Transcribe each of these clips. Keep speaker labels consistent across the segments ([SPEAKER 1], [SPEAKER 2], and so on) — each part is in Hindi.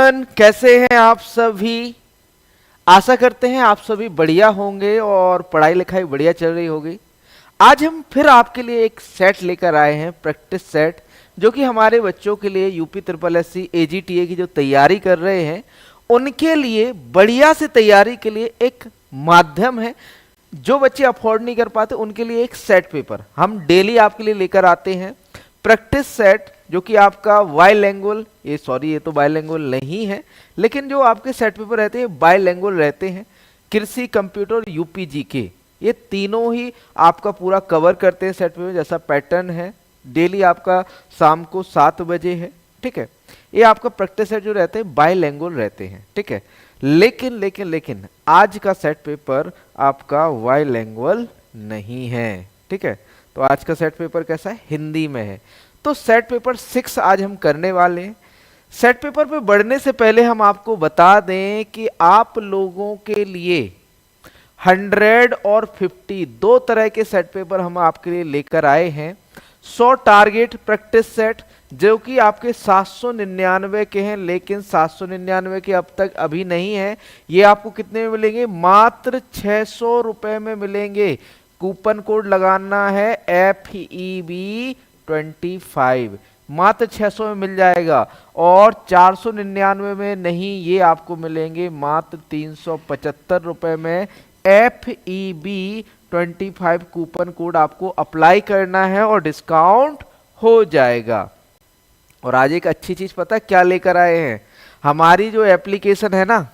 [SPEAKER 1] एवरीवन, कैसे हैं आप सभी। आशा करते हैं आप सभी बढ़िया होंगे और पढ़ाई लिखाई बढ़िया चल रही होगी। आज हम फिर आपके लिए एक सेट लेकर आए हैं, प्रैक्टिस सेट, जो कि हमारे बच्चों के लिए यूपी ट्रिपल एससी एजीटीए की जो तैयारी कर रहे हैं उनके लिए बढ़िया से तैयारी के लिए एक माध्यम है। जो बच्चे अफोर्ड नहीं कर पाते उनके लिए एक सेट पेपर हम डेली आपके लिए लेकर आते हैं, प्रैक्टिस सेट, जो कि आपका बाइलैंग्वेज, ये तो बाइलैंग्वेज नहीं है, लेकिन जो आपके सेट पेपर रहते हैं बाइलैंग्वेज रहते हैं। कृषि, कंप्यूटर, यूपीजी के ये तीनों ही आपका पूरा कवर करते हैं सेट पेपर। जैसा पैटर्न है डेली आपका शाम को 7 बजे है, ठीक है। ये आपका प्रैक्टिस सेट जो रहते हैं बाइलैंग्वेज रहते हैं, ठीक है। लेकिन आज का सेट पेपर आपका बाइलैंग्वेज नहीं है, ठीक है। तो आज का सेट पेपर कैसा है, हिंदी में है। तो सेट पेपर 6 आज हम करने वाले हैं। सेट पेपर पे बढ़ने से पहले हम आपको बता दें कि आप लोगों के लिए 100 और 50 दो तरह के सेट पेपर हम आपके लिए लेकर आए हैं। 100 टारगेट प्रैक्टिस सेट जो कि आपके 799 के हैं, लेकिन 799 के अब तक अभी नहीं है। ये आपको कितने में मिलेंगे, मात्र 600 रुपए में मिलेंगे। कूपन कोड लगाना है FEB25, मात्र 600 में मिल जाएगा। और 499 में नहीं, ये आपको मिलेंगे मात्र 375 रुपए में। FEB25 कूपन कोड आपको अप्लाई करना है और डिस्काउंट हो जाएगा। और आज एक अच्छी चीज पता है क्या लेकर आए हैं, हमारी जो एप्लीकेशन है ना,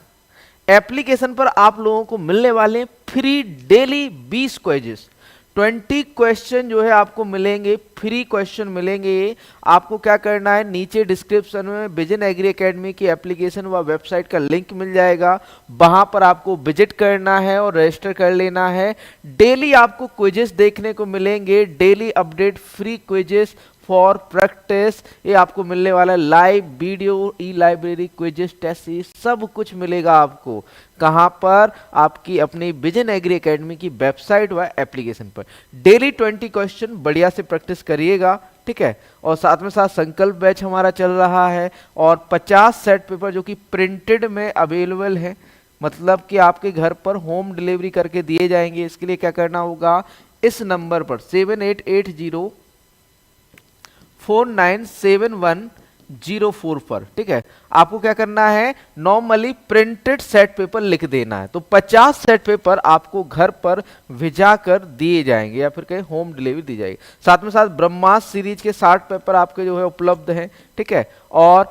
[SPEAKER 1] एप्लीकेशन पर आप लोगों को मिलने वाले फ्री डेली 20 क्वेजेस, 20 क्वेश्चन जो है आपको मिलेंगे, फ्री क्वेश्चन मिलेंगे। आपको क्या करना है, नीचे डिस्क्रिप्शन में विजन एग्री एकेडमी की एप्लीकेशन व वेबसाइट का लिंक मिल जाएगा, वहां पर आपको विजिट करना है और रजिस्टर कर लेना है। डेली आपको क्विजेस देखने को मिलेंगे, daily update free quizzes for practice, ये आपको मिलने वाला है। Live video, e library, quizzes, test series सब कुछ मिलेगा आपको। कहां पर, आपकी अपनी विजन एग्री एकेडमी की वेबसाइट व एप्लीकेशन पर। डेली 20 क्वेश्चन बढ़िया से प्रैक्टिस करिएगा, ठीक है। और साथ में साथ संकल्प बैच हमारा चल रहा है और 50 सेट पेपर जो कि प्रिंटेड में अवेलेबल है, मतलब कि आपके घर पर होम डिलीवरी करके दिए जाएंगे। इसके लिए क्या करना होगा, इस नंबर पर 7880497104 पर, ठीक है, आपको क्या करना है, नॉर्मली प्रिंटेड सेट पेपर लिख देना है। तो 50 सेट पेपर आपको घर पर भिजा कर दिए जाएंगे या फिर कहीं होम डिलीवरी दी जाएगी। साथ में साथ ब्रह्मास्त्र सीरीज के 60 पेपर आपके जो है उपलब्ध हैं, ठीक है। और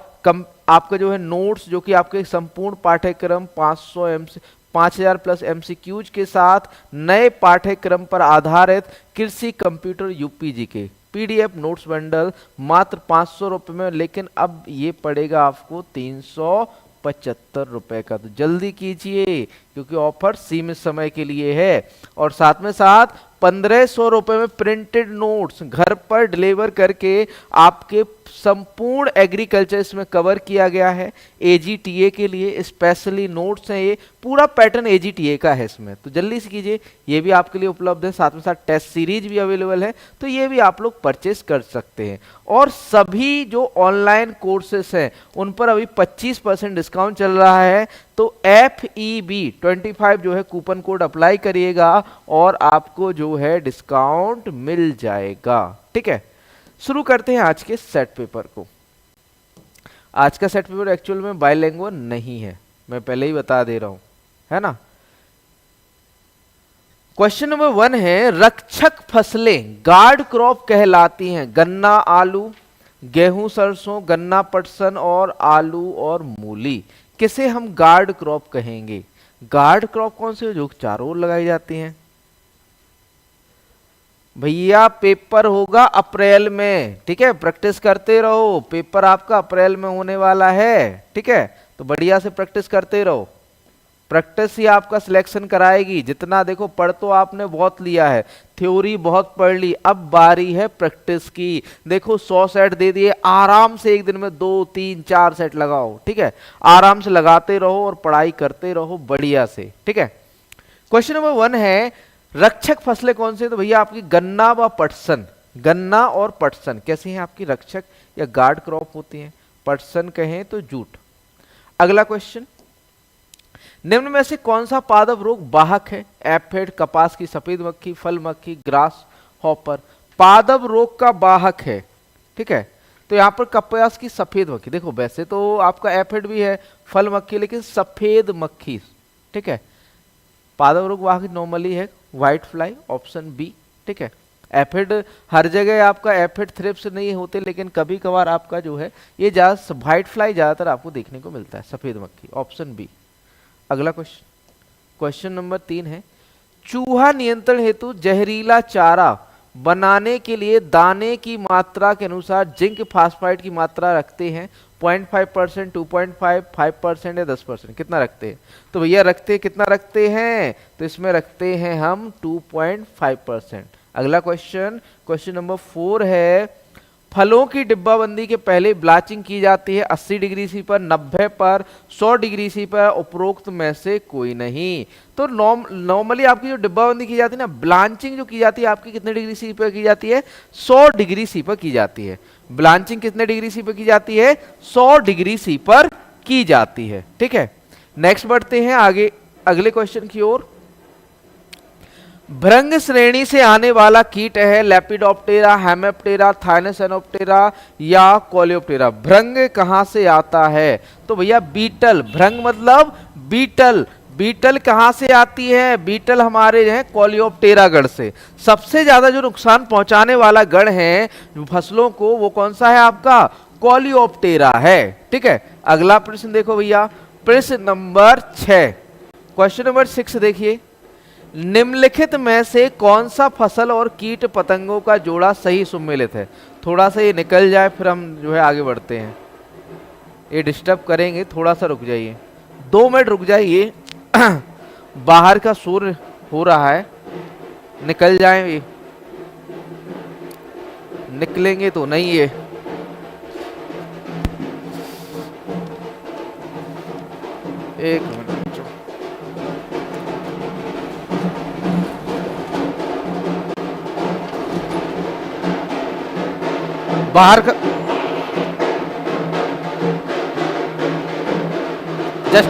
[SPEAKER 1] आपका जो है नोट्स, जो कि आपके संपूर्ण पाठ्यक्रम 5000 प्लस MCQs के साथ नए पाठ्यक्रम पर आधारित कृषि, कंप्यूटर, यूपीजी के PDF नोट्स बंडल मात्र 500 रुपए में, लेकिन अब ये पड़ेगा आपको 375 रुपए का। तो जल्दी कीजिए क्योंकि ऑफर सीमित समय के लिए है। और साथ में साथ 1500 रुपए में प्रिंटेड नोट्स घर पर डिलीवर करके आपके संपूर्ण एग्रीकल्चर इसमें कवर किया गया है। एजीटीए के लिए स्पेशली नोट्स हैं, ये पूरा पैटर्न एजीटीए का है इसमें, तो जल्दी से कीजिए। ये भी आपके लिए उपलब्ध है, साथ में साथ टेस्ट सीरीज भी अवेलेबल है, तो ये भी आप लोग परचेस कर सकते हैं। और सभी जो ऑनलाइन कोर्सेस हैं उन पर अभी 25% डिस्काउंट चल रहा है। तो FEB25 जो है कूपन कोड अप्लाई करिएगा और आपको जो है डिस्काउंट मिल जाएगा, ठीक है। शुरू करते हैं आज के सेट पेपर को। आज का सेट पेपर एक्चुअल में बाइलैंग्वेज नहीं है, मैं पहले ही बता दे रहा हूं, है ना। क्वेश्चन नंबर 1 है, रक्षक फसलें गार्ड क्रॉप कहलाती हैं। गन्ना, आलू, गेहूं, सरसों, गन्ना, पटसन और आलू और मूली। किसे हम गार्ड क्रॉप कहेंगे? गार्ड क्रॉप कौन से, जो चारों ओर लगाई जाती हैं? भैया पेपर होगा अप्रैल में, ठीक है, प्रैक्टिस करते रहो। पेपर आपका अप्रैल में होने वाला है, ठीक है, तो बढ़िया से प्रैक्टिस करते रहो। प्रैक्टिस ही आपका सिलेक्शन कराएगी। जितना देखो पढ़ तो आपने बहुत लिया है, थ्योरी बहुत पढ़ ली, अब बारी है प्रैक्टिस की। देखो 100 सेट दे दिए, आराम से एक दिन में 2, 3, 4 सेट लगाओ, ठीक है। आराम से लगाते रहो और पढ़ाई करते रहो बढ़िया से, ठीक है। क्वेश्चन नंबर 1 है, रक्षक फसलें कौन से? तो भैया आपकी गन्ना व पटसन, गन्ना और पटसन कैसी हैं आपकी रक्षक या गार्ड क्रॉप होती हैं। पटसन कहें तो जूट। अगला क्वेश्चन, निम्न में से कौन सा पादप रोग वाहक है? एफिड, कपास की सफेद मक्खी, फल मक्खी, ग्रास हॉपर। पादप रोग का वाहक है, ठीक है। तो यहाँ पर कपास की सफेद मक्खी, देखो वैसे तो आपका एफिड भी है, फल मक्खी, लेकिन सफेद मक्खी, ठीक है। पादप रोग वाहक नॉर्मली है व्हाइट फ्लाई, ऑप्शन बी, ठीक है। एफिड हर जगह आपका एफिड थ्रिप्स नहीं होते, लेकिन कभी कभार आपका जो है ये ज्यादा व्हाइट फ्लाई ज्यादातर आपको देखने को मिलता है, सफेद मक्खी, ऑप्शन बी। अगला क्वेश्चन, क्वेश्चन नंबर 3 है, चूहा नियंत्रण हेतु जहरीला चारा बनाने के लिए दाने की मात्रा के अनुसार जिंक फास्फाइड की मात्रा रखते हैं 0.5%, 2.5, 5% या 10%, कितना रखते हैं? तो भैया रखते कितना रखते हैं? तो इसमें रखते हैं हम 2.5%। अगला क्वेश्चन, क्वेश्चन नंबर 4 है, फलों की डिब्बाबंदी के पहले ब्लाचिंग की जाती है 80 डिग्री सी पर, 90 पर, 100 डिग्री सी पर, उपरोक्त में से कोई नहीं। तो नॉर्मली आपकी जो डिब्बाबंदी की जाती है ना, ब्लांचिंग जो की जाती है आपकी कितने डिग्री सी पर की जाती है? 100 डिग्री सी पर की जाती है। ब्लांचिंग कितने डिग्री सी पर की जाती है? 100 डिग्री सी पर की जाती है, ठीक है। नेक्स्ट बढ़ते हैं आगे अगले क्वेश्चन की ओर। भृंग श्रेणी से आने वाला कीट है लेपिडोप्टेरा, हेमेप्टेरा, थाइनोसिनोप्टेरा या कोलियोप्टेरा। भृंग कहां से आता है? तो भैया बीटल, भृंग मतलब बीटल। बीटल कहां से आती है? बीटल हमारे हैं कोलियोप्टेरा गण से। सबसे ज्यादा जो नुकसान पहुंचाने वाला गण है फसलों को, वो कौन सा है आपका? कोलियोप्टेरा है, ठीक है। अगला प्रश्न देखो भैया, प्रश्न नंबर 6, क्वेश्चन नंबर 6 देखिए, निम्नलिखित में से कौन सा फसल और कीट पतंगों का जोड़ा सही सुमेलित है? थोड़ा सा ये निकल जाए फिर हम जो है आगे बढ़ते हैं, ये डिस्टर्ब करेंगे, थोड़ा सा रुक जाइए, 2 मिनट रुक जाइए। बाहर का शोर हो रहा है, निकल जाए, ये निकलेंगे तो नहीं ये। एक मिनट, बाहर का जस्ट,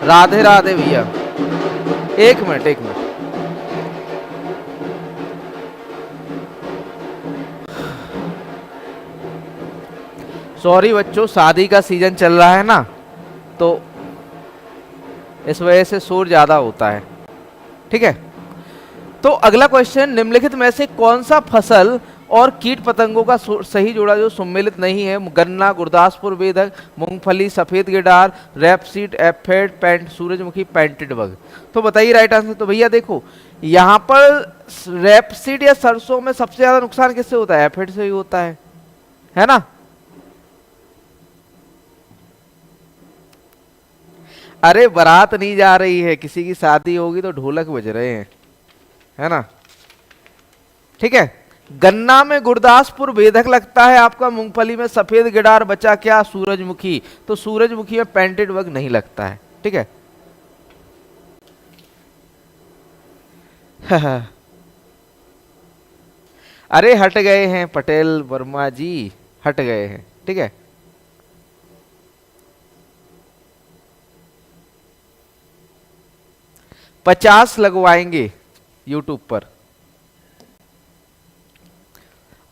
[SPEAKER 1] राधे राधे भैया, एक मिनट एक मिनट। सॉरी बच्चों, शादी का सीजन चल रहा है ना, तो इस वजह से शोर ज्यादा होता है, ठीक है। तो अगला क्वेश्चन, निम्नलिखित में से कौन सा फसल और कीट पतंगों का सही जोड़ा जो सम्मिलित नहीं है? गन्ना, गुरदासपुर बेधक, मूंगफली, सफेद गिडार, रेपसीड, एफेड, सूरजमुखी, पेंटेड बग। तो बताइए राइट आंसर। तो भैया देखो, यहाँ पर रेपसीड या सरसों में सबसे ज्यादा नुकसान किससे होता है? एफेड से ही होता है ना? अरे बारात नहीं जा रही है, किसी की शादी होगी तो ढोलक बज रहे हैं, है ना, ठीक है। गन्ना में गुरदासपुर बेधक लगता है आपका, मूंगफली में सफेद गिडार, बचा क्या? सूरजमुखी। तो सूरजमुखी में पेंटेड बग नहीं लगता है, ठीक है। अरे हट गए हैं पटेल वर्मा जी, हट गए हैं, ठीक है। $50 लगवाएंगे यूट्यूब पर।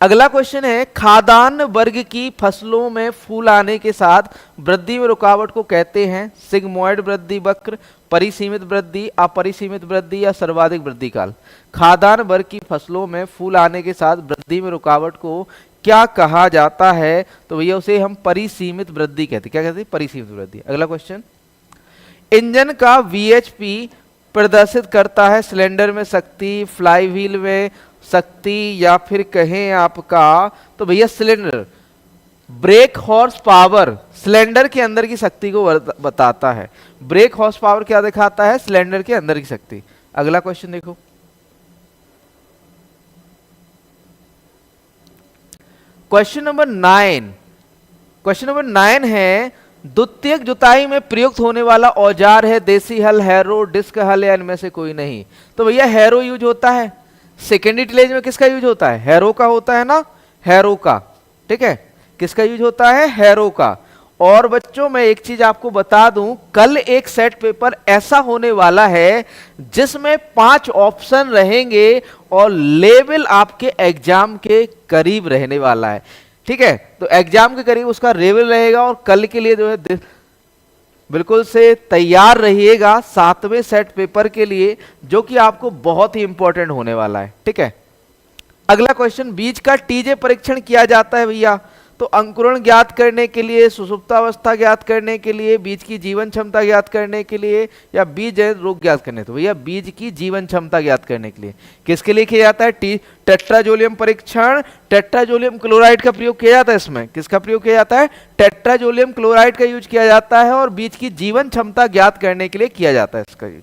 [SPEAKER 1] अगला क्वेश्चन है, खाद्यान्न वर्ग की फसलों में फूल आने के साथ वृद्धि में रुकावट को कहते हैं? सिग्मोइड वृद्धि वक्र, परिसीमित वृद्धि, अपरिसीमित वृद्धि या सर्वाधिक वृद्धि काल। खाद्यान्न वर्ग की फसलों में फूल आने के साथ वृद्धि में रुकावट को क्या कहा जाता है? तो भैया उसे हम परिसीमित वृद्धि कहते हैं। क्या कहते हैं? परिसीमित वृद्धि। अगला क्वेश्चन, इंजन का VHP प्रदर्शित करता है सिलेंडर में शक्ति, फ्लाईव्हील में शक्ति, या फिर कहें आपका, तो भैया cylinder, break horse power cylinder के अंदर की शक्ति को बताता है। ब्रेक हॉर्स पावर क्या दिखाता है? सिलेंडर के अंदर की शक्ति। अगला क्वेश्चन देखो, क्वेश्चन नंबर 9। क्वेश्चन नंबर 9 है, द्वितीयक जुताई में प्रयुक्त होने वाला औजार है देसी हल, हैरो, डिस्क हल या इनमें से कोई नहीं? तो भैया हैरो यूज होता है। सेकेंडरी टिलेज में किसका यूज होता है? हैरो का होता है ना, हैरो का, ठीक है। किसका यूज होता है? हैरो का। और बच्चों मैं एक चीज आपको बता दूं, कल एक सेट पेपर ऐसा होने वाला है जिसमें 5 ऑप्शन रहेंगे और लेवल आपके एग्जाम के करीब रहने वाला है। ठीक है, तो एग्जाम के करीब उसका लेवल रहेगा और कल के लिए जो है बिल्कुल से तैयार रहिएगा 7वें सेट पेपर के लिए, जो कि आपको बहुत ही इंपॉर्टेंट होने वाला है। ठीक है, अगला क्वेश्चन, बीज का टीजे परीक्षण किया जाता है भैया, तो अंकुरण ज्ञात करने के लिए, सुसुप्तावस्था ज्ञात करने के लिए, बीज की जीवन क्षमता ज्ञात करने के लिए, या बीज जनित रोग ज्ञात करने। तो भैया बीज की जीवन क्षमता ज्ञात करने के लिए किसके लिए किया जाता है? टेट्राजोलियम परीक्षण। टेट्राजोलियम क्लोराइड का प्रयोग किया जाता है इसमें। किसका प्रयोग किया जाता है? टेट्राजोलियम क्लोराइड का यूज किया जाता है और बीज की जीवन क्षमता ज्ञात करने के लिए किया जाता है इसका यूज।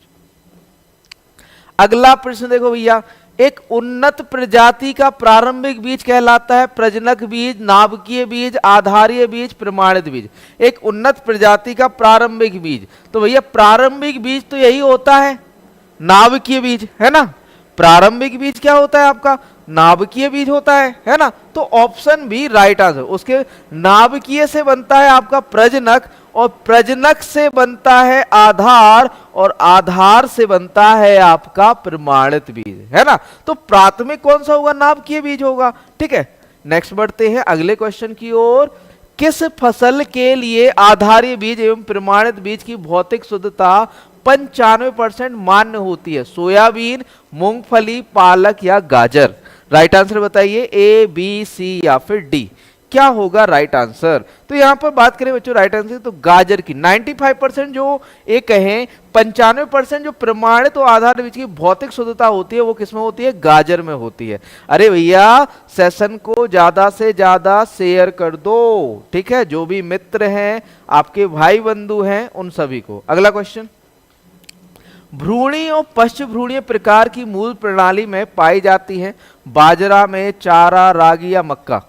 [SPEAKER 1] अगला प्रश्न देखो भैया, एक उन्नत प्रजाति का प्रारंभिक बीज कहलाता है प्रजनक बीज, नाभिकीय बीज, आधारीय बीज, प्रमाणित बीज। एक उन्नत प्रजाति का प्रारंभिक बीज, तो भैया प्रारंभिक बीज तो यही होता है नाभिकीय बीज, है ना। प्रारंभिक बीज क्या होता है आपका? नाभिकीय बीज होता है ना। तो ऑप्शन बी राइट आंसर। उसके नाभिकीय से बनता है आपका प्रजनक, और प्रजनक से बनता है आधार, और आधार से बनता है आपका प्रमाणित बीज, है ना। तो प्राथमिक कौन सा होगा? नाभिकीय बीज होगा। ठीक है, नेक्स्ट बढ़ते हैं अगले क्वेश्चन की ओर। किस फसल के लिए आधारीय बीज एवं प्रमाणित बीज की भौतिक शुद्धता 95% मान्य होती है? सोयाबीन, मूंगफली, पालक या गाजर? राइट आंसर बताइए, ए, बी, सी या फिर डी। क्या होगा राइट आंसर? तो यहां पर बात करें बच्चों राइट आंसर तो गाजर की 95% जो एक कहें, 95% जो प्रमाणित तो आधार बीज की भौतिक शुद्धता होती है वो किसमें होती है? गाजर में होती है। अरे भैया सेशन को ज्यादा से ज्यादा शेयर कर दो, ठीक है, जो भी मित्र हैं, आपके भाई बंधु हैं, उन सभी को। अगला क्वेश्चन, भ्रूणी और पश्च भ्रूणीय प्रकार की मूल प्रणाली में पाई जाती है? बाजरा में, चारा, रागी या मक्का?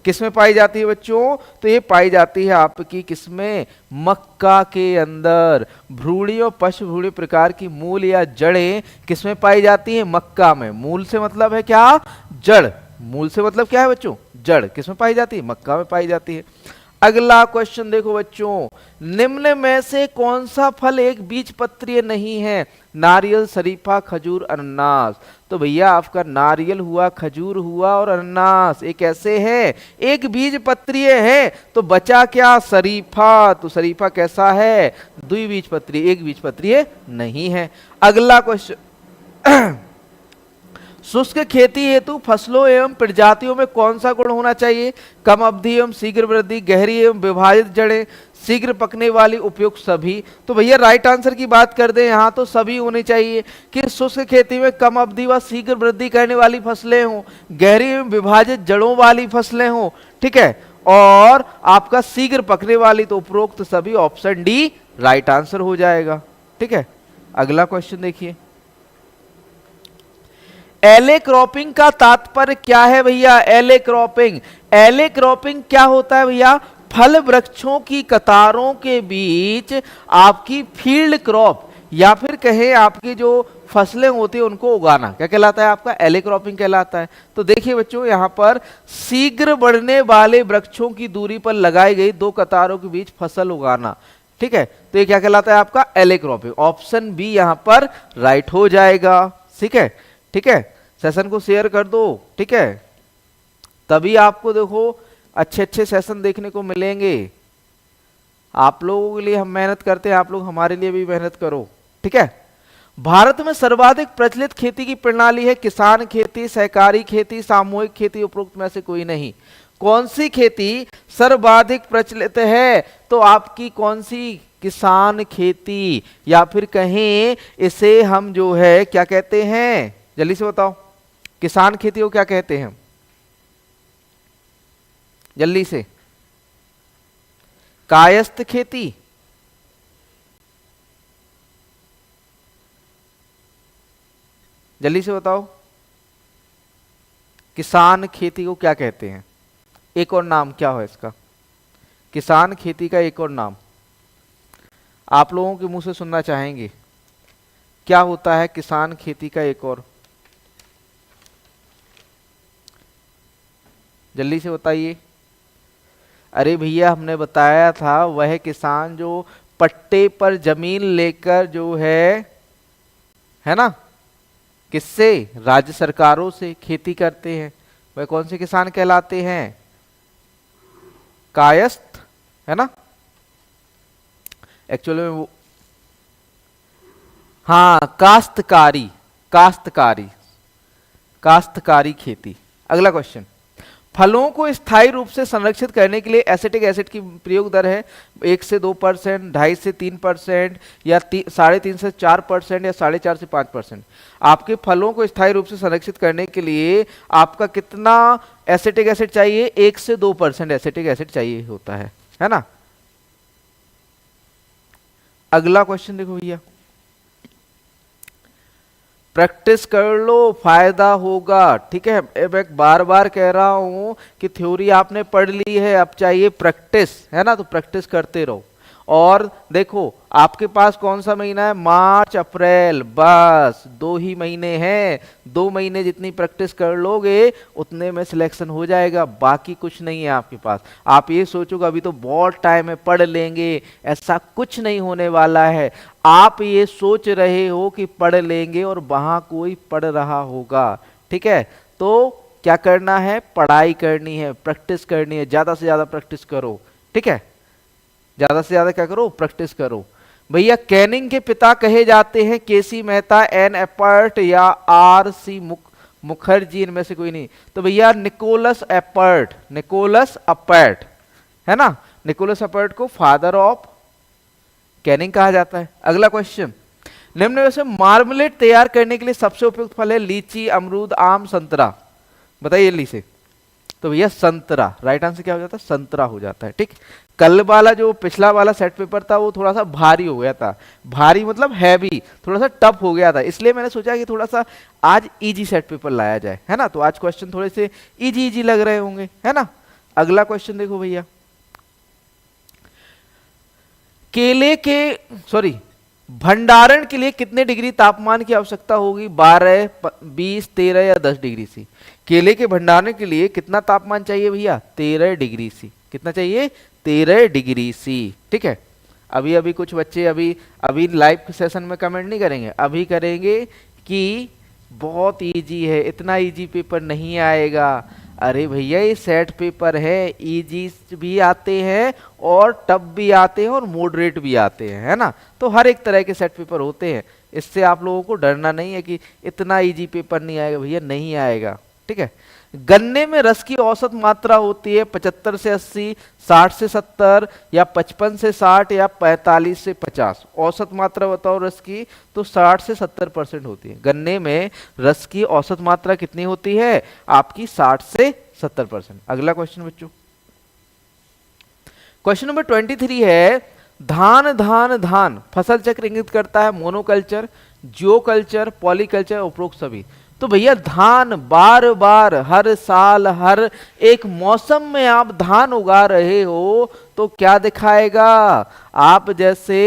[SPEAKER 1] किसमें पाई जाती है बच्चों? तो ये पाई जाती है आपकी किसमें? मक्का के अंदर। भ्रूणी और पश्च भ्रूणीय प्रकार की मूल या जड़ें किसमें पाई जाती है? मक्का में। मूल से मतलब है क्या? जड़। मूल से मतलब क्या है बच्चों? जड़। किसमें पाई जाती है? मक्का में पाई जाती है। अगला क्वेश्चन देखो बच्चों, निम्न में से कौन सा फल एक बीजपत्रीय नहीं है? नारियल, शरीफा, खजूर, अनानास? तो भैया आपका नारियल हुआ, खजूर हुआ और अनानास एक ऐसे है एक बीजपत्रीय है। तो बचा क्या? शरीफा। तो शरीफा कैसा है? द्विबीजपत्रीय, एक बीजपत्रीय नहीं है। अगला क्वेश्चन, शुष्क खेती हेतु फसलों एवं प्रजातियों में कौन सा गुण होना चाहिए? कम अवधि एवं शीघ्र वृद्धि, गहरी एवं विभाजित जड़ें, शीघ्र पकने वाली, उपयुक्त सभी? तो भैया राइट आंसर की बात कर दें यहां तो सभी होनी चाहिए कि शुष्क खेती में कम अवधि व शीघ्र वृद्धि करने वाली फसलें हों, गहरी एवं विभाजित जड़ों वाली फसलें हों, ठीक है, और आपका शीघ्र पकने वाली। तो उपरोक्त सभी, ऑप्शन डी राइट आंसर हो जाएगा। ठीक है, अगला क्वेश्चन देखिए, एले क्रॉपिंग का तात्पर्य क्या है भैया? एले क्रॉपिंग, एले क्रॉपिंग क्या होता है भैया? फल वृक्षों की कतारों के बीच आपकी फील्ड क्रॉप या फिर कहें आपकी जो फसलें होती है उनको उगाना, क्या कहलाता है आपका? एले क्रॉपिंग कहलाता है। तो देखिए बच्चों यहां पर शीघ्र बढ़ने वाले वृक्षों की दूरी पर लगाई गई 2 कतारों के बीच फसल उगाना, ठीक है, तो ये क्या कहलाता है आपका? एले क्रॉपिंग। ऑप्शन बी यहां पर राइट हो जाएगा। ठीक है, ठीक है, सेशन को शेयर कर दो, ठीक है, तभी आपको देखो अच्छे अच्छे सेशन देखने को मिलेंगे। आप लोगों के लिए हम मेहनत करते हैं, आप लोग हमारे लिए भी मेहनत करो। ठीक है, भारत में सर्वाधिक प्रचलित खेती की प्रणाली है किसान खेती, सहकारी खेती, सामूहिक खेती, उपरोक्त में से कोई नहीं। कौन सी खेती सर्वाधिक प्रचलित है? तो आपकी कौन सी? किसान खेती, या फिर कहें इसे हम जो है क्या कहते हैं? जल्दी से बताओ, किसान खेती को क्या कहते हैं? जल्दी से। कायस्थ खेती, जल्दी से बताओ, किसान खेती को क्या कहते हैं? एक और नाम क्या हो इसका? किसान खेती का एक और नाम आप लोगों के मुंह से सुनना चाहेंगे, क्या होता है किसान खेती का एक और? जल्दी से बताइए। अरे भैया हमने बताया था वह किसान जो पट्टे पर जमीन लेकर जो है ना, किससे, राज्य सरकारों से खेती करते हैं, वह कौन से किसान कहलाते हैं, कायस्थ, है ना। एक्चुअली में वो, हाँ, काश्तकारी, काश्तकारी, काश्तकारी खेती। अगला क्वेश्चन, फलों को स्थायी रूप से संरक्षित करने के लिए एसिटिक एसिड की प्रयोग दर है 1 से 2%, 2.5 से 3%, या 3.5 से 4%, या 4.5 से 5%। आपके फलों को स्थायी रूप से संरक्षित करने के लिए आपका कितना एसिटिक एसिड चाहिए, 1 से 2% एसिटिक एसिड चाहिए होता है ना। अगला क्वेश्चन देखो भैया, प्रैक्टिस कर लो, फायदा होगा, ठीक है। मैं बार बार कह रहा हूं कि थ्योरी आपने पढ़ ली है, अब चाहिए प्रैक्टिस, है ना, तो प्रैक्टिस करते रहो। और देखो आपके पास कौन सा महीना है, मार्च अप्रैल, बस 2 ही महीने हैं। 2 महीने जितनी प्रैक्टिस कर लोगे उतने में सिलेक्शन हो जाएगा, बाकी कुछ नहीं है आपके पास। आप ये सोचोगे अभी तो बहुत टाइम है, पढ़ लेंगे, ऐसा कुछ नहीं होने वाला है। आप ये सोच रहे हो कि पढ़ लेंगे और वहां कोई पढ़ रहा होगा, ठीक है। तो क्या करना है, पढ़ाई करनी है, प्रैक्टिस करनी है, ज्यादा से ज्यादा प्रैक्टिस करो, ठीक है। ज्यादा से ज्यादा क्या करो, प्रैक्टिस करो। भैया कैनिंग के पिता कहे जाते हैं केसी मेहता, एन एपर्ट, या आर सी मुखर्जी, इनमें से कोई नहीं। तो भैया निकोलस एपर्ट, निकोलस अपर्ट, है ना। निकोलस अपर्ट को फादर ऑफ कैनिंग कहा जाता है। अगला क्वेश्चन, निम्न में से मार्मलेट तैयार करने के लिए सबसे उपयुक्त फल है लीची, अमरूद, आम, संतरा। बताइए जल्दी से। तो भैया संतरा, राइट आंसर क्या हो जाता है, संतरा हो जाता है, ठीक। कल वाला जो पिछला वाला सेट पेपर था वो थोड़ा सा भारी हो गया था, भारी मतलब हैवी, थोड़ा सा टफ हो गया था, इसलिए मैंने सोचा कि थोड़ा सा आज इजी सेट पेपर लाया जाए, है ना। तो आज क्वेश्चन थोड़े से इजी इजी लग रहे होंगे, है ना। अगला क्वेश्चन देखो भैया, केले के भंडारण के लिए कितने डिग्री तापमान की आवश्यकता होगी, 12, 20, 13 या 10 डिग्री सी। केले के भंडारण के लिए कितना तापमान चाहिए भैया, 13 डिग्री सी। कितना चाहिए, 13 डिग्री सी, ठीक है। अभी अभी कुछ बच्चे अभी लाइव सेशन में कमेंट नहीं करेंगे, अभी करेंगे कि बहुत इजी है, इतना इजी पेपर नहीं आएगा। अरे भैया ये सेट पेपर है, इजी भी आते हैं और टफ भी आते हैं और मॉडरेट भी आते हैं, है ना। तो हर एक तरह के सेट पेपर होते हैं, इससे आप लोगों को डरना नहीं है कि इतना इजी पेपर नहीं आएगा, भैया नहीं आएगा, ठीक है। गन्ने में रस की औसत मात्रा होती है 75 से 80, 60 से 70, या 55 से 60, या 45 से 50। औसत मात्रा बताओ रस की, तो 60 से 70% होती है। गन्ने में रस की औसत मात्रा कितनी होती है आपकी, 60 से 70%। अगला क्वेश्चन बच्चों, क्वेश्चन नंबर 23 है, धान धान धान फसल चक्र इंगित करता है मोनोकल्चर, जियोकल्चर, पॉलीकल्चर, उपरोक्त सभी। तो भैया धान बार बार हर साल हर एक मौसम में आप धान उगा रहे हो तो क्या दिखाएगा, आप जैसे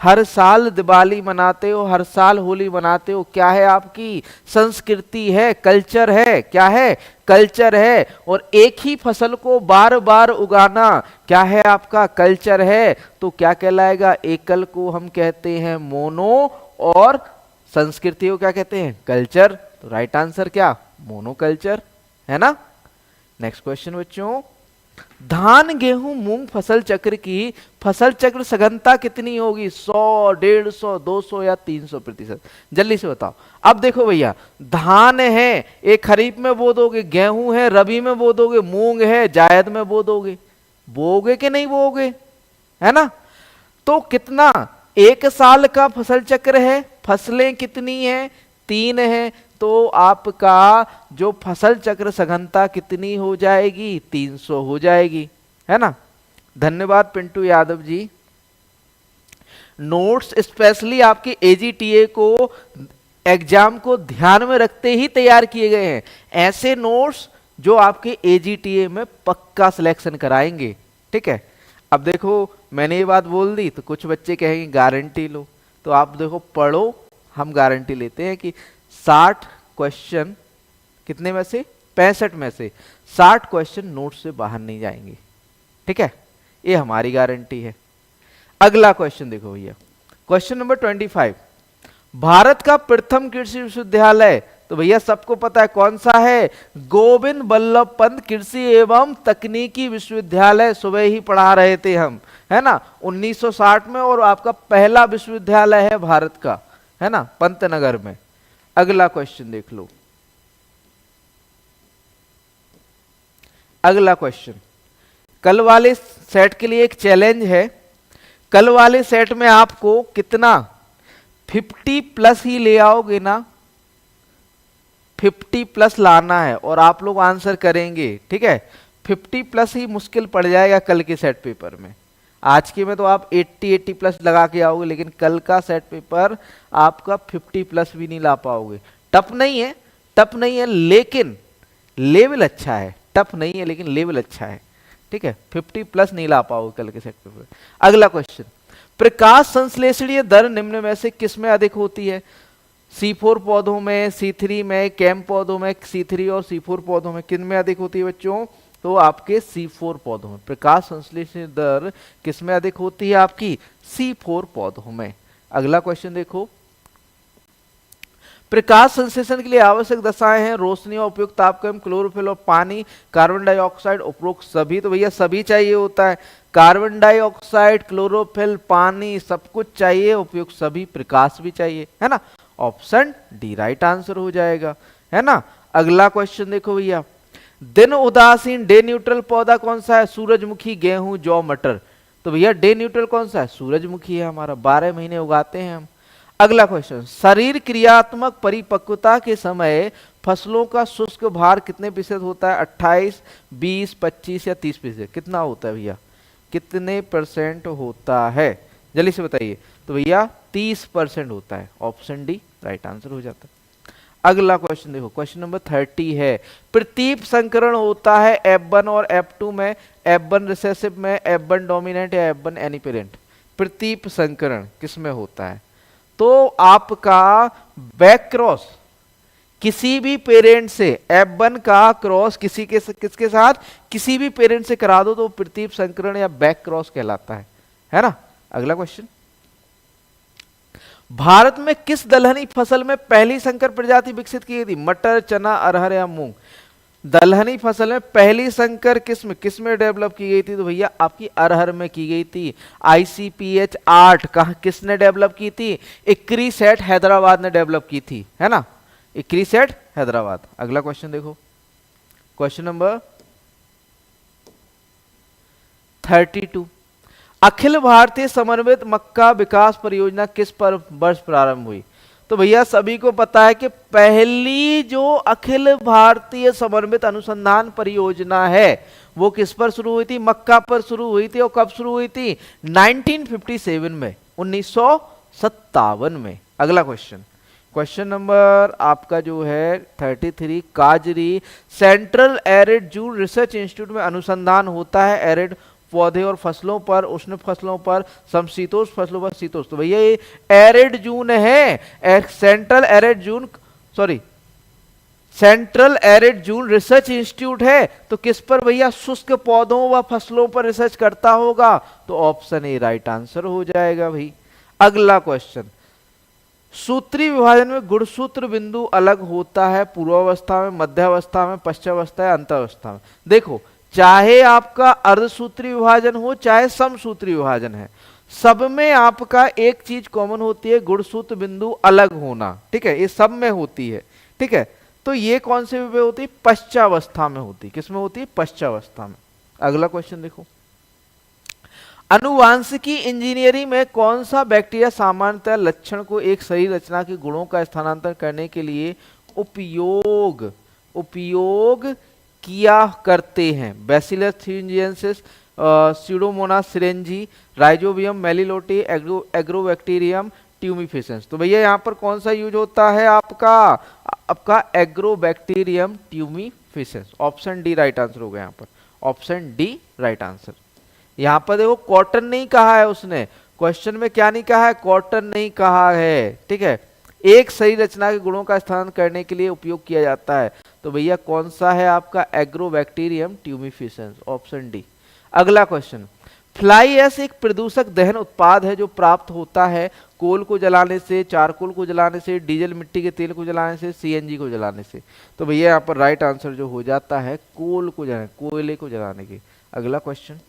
[SPEAKER 1] हर साल दिवाली मनाते हो, हर साल होली मनाते हो, क्या है आपकी संस्कृति है, कल्चर है, क्या है, कल्चर है। और एक ही फसल को बार बार उगाना क्या है, आपका कल्चर है। तो क्या कहलाएगा, एकल को हम कहते हैं मोनो और संस्कृति को क्या कहते हैं, कल्चर। तो राइट आंसर क्या, मोनोकल्चर, है ना। नेक्स्ट क्वेश्चन बच्चों, धान गेहूं मूंग फसल चक्र की फसल चक्र सघनता कितनी होगी, 100, 150, 200 या 300%। जल्दी से बताओ। अब देखो भैया, धान है एक खरीफ में बो दोगे, गेहूं है रबी में बो दोगे, मूंग है जायद में बो दोगे, बोगे कि नहीं बोगे, है ना। तो कितना, एक साल का फसल चक्र है, फसलें कितनी है, 3 है। तो आपका जो फसल चक्र सघनता कितनी हो जाएगी, 300 हो जाएगी, है ना। धन्यवाद पिंटू यादव जी। नोट्स स्पेशली आपके एजीटीए को एग्जाम को ध्यान में रखते ही तैयार किए गए हैं, ऐसे नोट्स जो आपके एजीटीए में पक्का सिलेक्शन कराएंगे, ठीक है। अब देखो मैंने ये बात बोल दी तो कुछ बच्चे कहेंगे गारंटी लो, तो आप देखो पढ़ो, हम गारंटी लेते हैं कि 60 क्वेश्चन कितने में से, 65 में से 60 क्वेश्चन नोट से बाहर नहीं जाएंगे, ठीक है, ये हमारी गारंटी है। अगला क्वेश्चन देखो भैया, क्वेश्चन नंबर 25, भारत का प्रथम कृषि विश्वविद्यालय, तो भैया सबको पता है कौन सा है, गोविंद बल्लभ पंत कृषि एवं तकनीकी विश्वविद्यालय, सुबह ही पढ़ा रहे थे हम, है ना, 1960 में, और आपका पहला विश्वविद्यालय है भारत का, है ना, पंतनगर में। अगला क्वेश्चन देख लो, अगला क्वेश्चन, कल वाले सेट के लिए एक चैलेंज है, कल वाले सेट में आपको कितना 50 प्लस ही ले आओगे ना, 50 प्लस लाना है और आप लोग आंसर करेंगे, ठीक है, 50 प्लस ही मुश्किल पड़ जाएगा कल के सेट पेपर में। आज के में तो आप 80 प्लस लगा के आओगे, लेकिन कल का सेट पेपर आपका 50 प्लस भी नहीं ला पाओगे। टफ नहीं है, टफ नहीं है, लेकिन लेवल अच्छा है, टफ नहीं है लेकिन लेवल अच्छा है, ठीक है, 50 प्लस नहीं ला पाओगे कल के सेट पेपर। अगला क्वेश्चन, प्रकाश संश्लेषणीय दर निम्न में से किस में अधिक होती है, C4 पौधों में, C3 में, कैम पौधों में, C3 और C4 पौधों में, किन में अधिक होती है बच्चों, तो आपके C4 पौधों में। प्रकाश संश्लेषण दर किस में अधिक होती है, आपकी C4 पौधों में। अगला क्वेश्चन देखो, प्रकाश संश्लेषण के लिए आवश्यक दशाएं हैं, रोशनी और उपयुक्त तापक्रम, क्लोरोफिल और पानी, कार्बन डाइऑक्साइड, उपरोक्त सभी, तो भैया सभी चाहिए होता है, कार्बन डाइऑक्साइड, क्लोरोफिल, पानी, सब कुछ चाहिए, उपयुक्त सभी, प्रकाश भी चाहिए, है ना, ऑप्शन डी राइट आंसर हो जाएगा, है ना। अगला क्वेश्चन देखो भैया, दिन उदासीन डे न्यूट्रल पौधा कौन सा है, सूरजमुखी, गेहूं, जौ, मटर, तो भैया डे न्यूट्रल कौन सा है, सूरजमुखी है हमारा, 12 महीने उगाते हैं हम। अगला क्वेश्चन, शरीर क्रियात्मक परिपक्वता के समय फसलों का शुष्क भार कितने प्रतिशत होता है, 28, 20, 25 या 30%, कितना होता है भैया, कितने परसेंट होता है, जल्दी से बताइए, तो भैया 30% होता है, ऑप्शन डी राइट आंसर हो जाता है। अगला क्वेश्चन देखो, क्वेश्चन नंबर 30 है, प्रतीप संकरण होता है F1 और F2 में, F1 रिसेसिव में, F1 डोमिनेंट या F1 एनिपेरेंट, प्रतीप संकरण किस में होता है, तो आपका बैक क्रॉस किसी भी पेरेंट से, F1 का क्रॉस किसके साथ, किसी भी पेरेंट से करा दो तो प्रतीप संकरण या बैक क्रॉस कहलाता है ना। अगला क्वेश्चन, भारत में किस दलहनी फसल में पहली संकर प्रजाति विकसित की गई थी, मटर, चना, अरहर या मूंग, दलहनी फसल में पहली संकर किस में डेवलप की गई थी, तो भैया आपकी अरहर में की गई थी। ICPH 8 कहा किसने डेवलप की थी, इक्री सेट हैदराबाद ने डेवलप की थी, है ना, इक्री सेट हैदराबाद। अगला क्वेश्चन देखो, क्वेश्चन नंबर 32, अखिल भारतीय समन्वित मक्का विकास परियोजना किस पर वर्ष प्रारंभ हुई, तो भैया सभी को पता है कि पहली जो अखिल भारतीय समन्वित अनुसंधान परियोजना है वो किस पर शुरू हुई थी, मक्का पर शुरू हुई थी, और कब शुरू हुई थी, 1957 में, 1957 में। अगला क्वेश्चन, क्वेश्चन नंबर आपका जो है 33, काजरी सेंट्रल एरिड जून रिसर्च इंस्टीट्यूट में अनुसंधान होता है एरिड पौधे और फसलों पर, उष्ण फसलों पर, समशीतोष्ण फसलों पर, शीतोष्ण, तो भैया ये एरिड जून है, सेंट्रल एरिड जून, सॉरी सेंट्रल एरिड जून रिसर्च इंस्टीट्यूट है, तो किस पर भैया, शुष्क पौधों व फसलों पर रिसर्च करता होगा, तो ऑप्शन ए राइट आंसर हो जाएगा भाई। अगला क्वेश्चन, सूत्री विभाजन में गुणसूत्र बिंदु अलग होता है पूर्वावस्था में, मध्यावस्था में, पश्चावस्था या अंतावस्था में, देखो चाहे आपका अर्धसूत्री विभाजन हो चाहे समसूत्री विभाजन है, सब में आपका एक चीज कॉमन होती है, गुणसूत्र बिंदु अलग होना, ठीक है, ये सब में होती है, ठीक है, तो ये कौन से में होती है, पश्चावस्था में होती है, किस में होती है, पश्चावस्था में। अगला क्वेश्चन देखो, अनुवांशिकी इंजीनियरिंग में कौन सा बैक्टीरिया सामान्यतः लक्षण को एक सही रचना के गुणों का स्थानांतरण करने के लिए उपयोग किया करते हैं, बैसिलस थ्यूरिंजियंसिस, स्यूडोमोनास सिरेंजी, राइजोबियम मेलिलोटी, एग्रोबैक्टीरियम ट्यूमिफिसेंस, तो भैया यहाँ पर कौन सा यूज होता है, आपका agrobacterium tumefaciens, option D right answer हो गया यहाँ पर, ऑप्शन डी राइट आंसर। यहाँ पर देखो कॉटन नहीं कहा है उसने, क्वेश्चन में क्या नहीं कहा है, कॉटन नहीं कहा है, ठीक है, एक सही रचना के गुणों का स्थान करने के लिए उपयोग किया जाता है, तो भैया कौन सा है आपका, एग्रोबैक्टीरियम ट्यूमिफिसेंस, ऑप्शन डी। अगला क्वेश्चन, फ्लाई ऐश एक प्रदूषक दहन उत्पाद है जो प्राप्त होता है कोल को जलाने से, चारकोल को जलाने से, डीजल मिट्टी के तेल को जलाने से, सीएनजी को जलाने से। तो भैया यहाँ पर राइट आंसर जो हो जाता है कोल को जलाने, कोयले को जलाने के। अगला क्वेश्चन,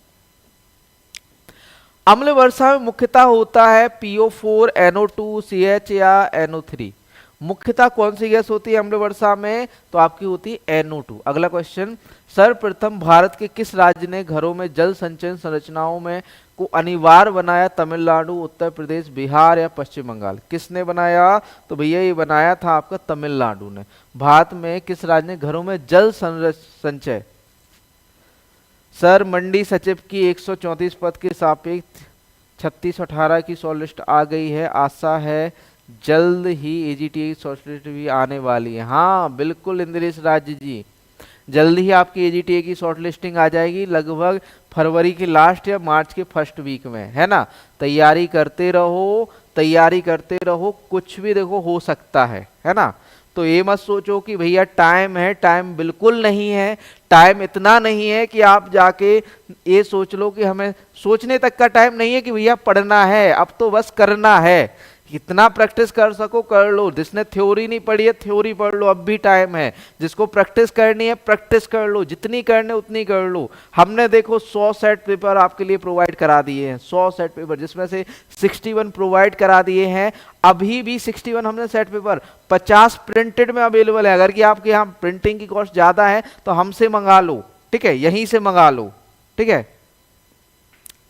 [SPEAKER 1] अम्ल वर्षा में मुख्यतः होता है PO4, NO2, CH या NO3। मुख्यतः कौन सी गैस होती है अम्ल वर्षा में? तो आपकी होती है NO2। अगला क्वेश्चन, सर्वप्रथम भारत के किस राज्य ने घरों में जल संचयन संरचनाओं में को अनिवार्य बनाया? तमिलनाडु, उत्तर प्रदेश, बिहार या पश्चिम बंगाल? किसने बनाया? तो भैया ये बनाया था आपका तमिलनाडु ने। भारत में किस राज्य ने घरों में जल संचय? सर मंडी सचिव की 134 पद के सापेक्ष 3618 की शॉर्ट लिस्ट आ गई है। आशा है जल्द ही AGTA की शॉर्ट लिस्ट भी आने वाली है। हाँ बिल्कुल इंद्रेश राज्य जी, जल्द ही आपकी AGTA की शॉर्ट लिस्टिंग आ जाएगी, लगभग फरवरी के लास्ट या मार्च के फर्स्ट वीक में, है ना। तैयारी करते रहो, तैयारी करते रहो, कुछ भी देखो हो सकता है ना। तो ये मत सोचो कि भैया टाइम है, टाइम बिल्कुल नहीं है। टाइम इतना नहीं है कि आप जाके ये सोच लो कि हमें सोचने तक का टाइम नहीं है कि भैया पढ़ना है, अब तो बस करना है। कितना प्रैक्टिस कर सको कर लो, जिसने थ्योरी नहीं पढ़ी है थ्योरी पढ़ लो, अब भी टाइम है। जिसको प्रैक्टिस करनी है प्रैक्टिस कर लो, जितनी करने उतनी कर लो। हमने देखो 100 सेट पेपर आपके लिए प्रोवाइड करा दिए हैं, 100 सेट पेपर, जिसमें से 61 प्रोवाइड करा दिए हैं। अभी भी 61 हमने सेट पेपर, 50 प्रिंटेड में अवेलेबल है। अगर कि आपके यहाँ प्रिंटिंग की कॉस्ट ज्यादा है तो हमसे मंगा लो, ठीक है, यहीं से मंगा लो, ठीक है।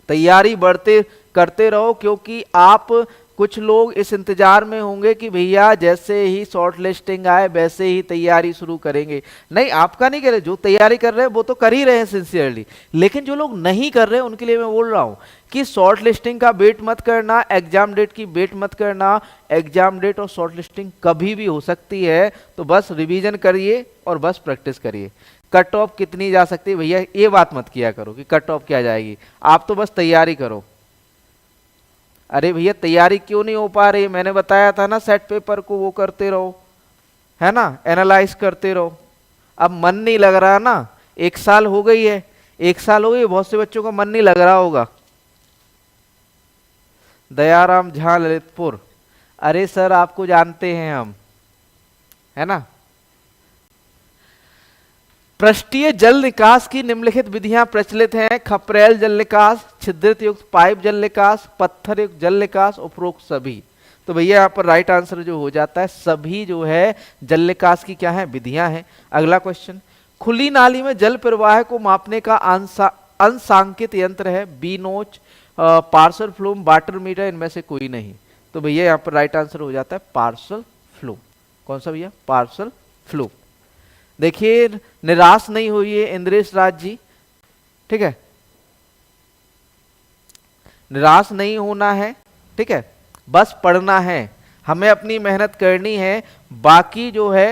[SPEAKER 1] तैयारी बढ़ते करते रहो, क्योंकि आप कुछ लोग इस इंतजार में होंगे कि भैया जैसे ही शॉर्ट लिस्टिंग आए वैसे ही तैयारी शुरू करेंगे। नहीं, आपका नहीं कह रहे, जो तैयारी कर रहे हैं वो तो कर ही रहे हैं सिंसियरली, लेकिन जो लोग नहीं कर रहे हैं उनके लिए मैं बोल रहा हूं कि शॉर्ट लिस्टिंग का वेट मत करना, एग्जाम डेट की वेट मत करना। एग्जाम डेट और शॉर्ट लिस्टिंग कभी भी हो सकती है, तो बस रिवीजन करिए और बस प्रैक्टिस करिए। कट ऑफ कितनी जा सकती है भैया ये बात मत किया करो कि कट ऑफ क्या जाएगी, आप तो बस तैयारी करो। अरे भैया तैयारी क्यों नहीं हो पा रही? मैंने बताया था ना, सेट पेपर को वो करते रहो, है ना, एनालाइज करते रहो। अब मन नहीं लग रहा ना, 1 साल हो गई है, 1 साल हो गई, बहुत से बच्चों का मन नहीं लग रहा होगा। दयाराम झा ललितपुर, अरे सर आपको जानते हैं हम, है ना। पृष्ठीय जल निकास की निम्नलिखित विधियां प्रचलित हैं? खपरेल जल निकास, छिद्रित युक्त पाइप जल निकास, पत्थर युक्त जल निकास, उपरोक्त सभी। तो भैया यहाँ पर राइट आंसर जो हो जाता है सभी जो है जल निकास की क्या है विधियां हैं। अगला क्वेश्चन, खुली नाली में जल प्रवाह को मापने का अंशांकित यंत्र है? बी नोच, पार्सल फ्लूम, वाटर मीटर, इनमें से कोई नहीं। तो भैया यहाँ पर राइट आंसर हो जाता है पार्सल फ्लूम। कौन सा भैया? Parcel flume. देखिए निराश नहीं होइए इंद्रेश राज जी, ठीक है, निराश नहीं होना है, ठीक है, बस पढ़ना है, हमें अपनी मेहनत करनी है। बाकी जो है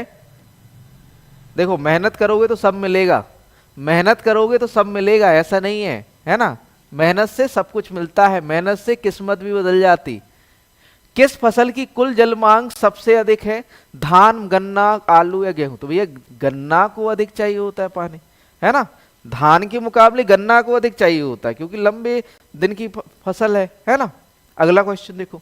[SPEAKER 1] देखो, मेहनत करोगे तो सब मिलेगा, मेहनत करोगे तो सब मिलेगा, ऐसा नहीं है, है ना। मेहनत से सब कुछ मिलता है, मेहनत से किस्मत भी बदल जाती। किस फसल की कुल जल मांग सबसे अधिक है? धान, गन्ना, आलू या गेहूं? तो भैया गन्ना को अधिक चाहिए होता है पानी, है ना। धान के मुकाबले गन्ना को अधिक चाहिए होता है क्योंकि लंबे दिन की फसल है ना। अगला क्वेश्चन देखो,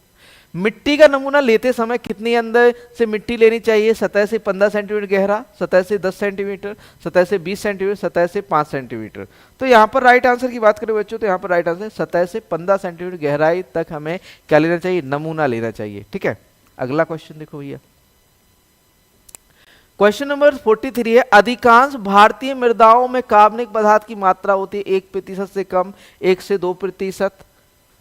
[SPEAKER 1] मिट्टी का नमूना लेते समय कितनी अंदर से मिट्टी लेनी चाहिए? सतह से 15 सेंटीमीटर गहरा, सतह से 10 सेंटीमीटर, सतह से 20 सेंटीमीटर, सतह से 5 सेंटीमीटर। तो यहाँ पर राइट आंसर की बात करें बच्चों, तो यहाँ पर राइट आंसर सतह से 15 सेंटीमीटर गहराई तक हमें क्या लेना चाहिए? नमूना लेना चाहिए, ठीक है। अगला क्वेश्चन देखो भैया, क्वेश्चन नंबर 43 है, अधिकांश भारतीय मृदाओं में कार्बनिक पदार्थ की मात्रा होती है 1% से कम, 1 से 2%,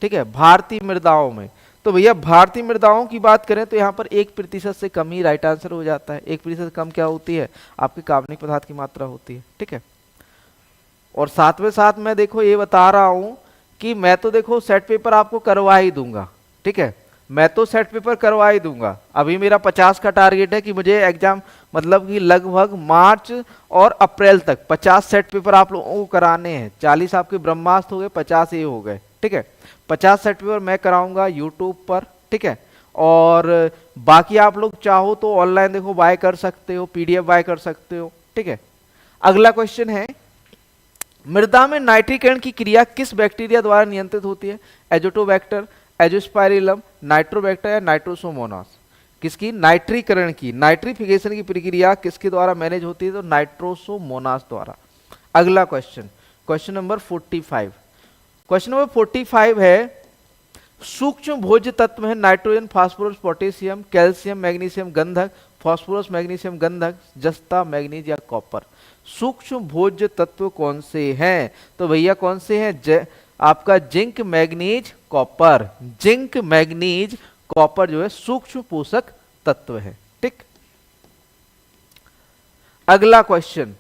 [SPEAKER 1] ठीक है, भारतीय मृदाओं में। तो भैया भारतीय मृदाओं की बात करें तो यहाँ पर 1% से कम ही राइट आंसर हो जाता है। 1% कम क्या होती है? आपकी कार्बनिक पदार्थ की मात्रा होती है, ठीक है। और साथ में साथ मैं देखो ये बता रहा हूं कि मैं तो देखो सेट पेपर आपको करवा ही दूंगा, ठीक है, मैं तो सेट पेपर करवा ही दूंगा। अभी मेरा 50 का टारगेट है कि मुझे एग्जाम मतलब कि लगभग मार्च और अप्रैल तक 50 सेट पेपर आप लोगों को कराने हैं। 40 आपके ब्रह्मास्त्र हो गए, 50 ये हो गए, ठीक है। 50 सेट पेपर मैं कराऊंगा यूट्यूब पर, ठीक है। और बाकी आप लोग चाहो तो ऑनलाइन देखो बाय कर सकते हो, PDF बाय कर सकते हो, ठीक है। अगला क्वेश्चन है, मृदा में नाइट्रीकरण की क्रिया किस बैक्टीरिया द्वारा नियंत्रित होती है? एजोटोबैक्टर, एजोस्पाइरिलम, नाइट्रोबैक्टर या नाइट्रोसोमोनास? किसकी? नाइट्रीकरण की, नाइट्रिफिकेशन की प्रक्रिया किसके द्वारा मैनेज होती है? तो नाइट्रोसोमोनास द्वारा। अगला question, question number 45। Question number 45 है, सूक्ष्म भोज्य तत्व है nitrogen, phosphorus, potassium, calcium, magnesium, गंधक, फास्फोरस, मैग्नीशियम, गंधक, जस्ता, मैग्नीज या कॉपर। सूक्ष्म भोज्य तत्व कौन से हैं? तो भैया कौन से हैं? आपका zinc, manganese, copper. Zinc, manganese, copper जो है सूक्ष्म पोषक तत्व है। ठीक। अगला क्वेश्चन,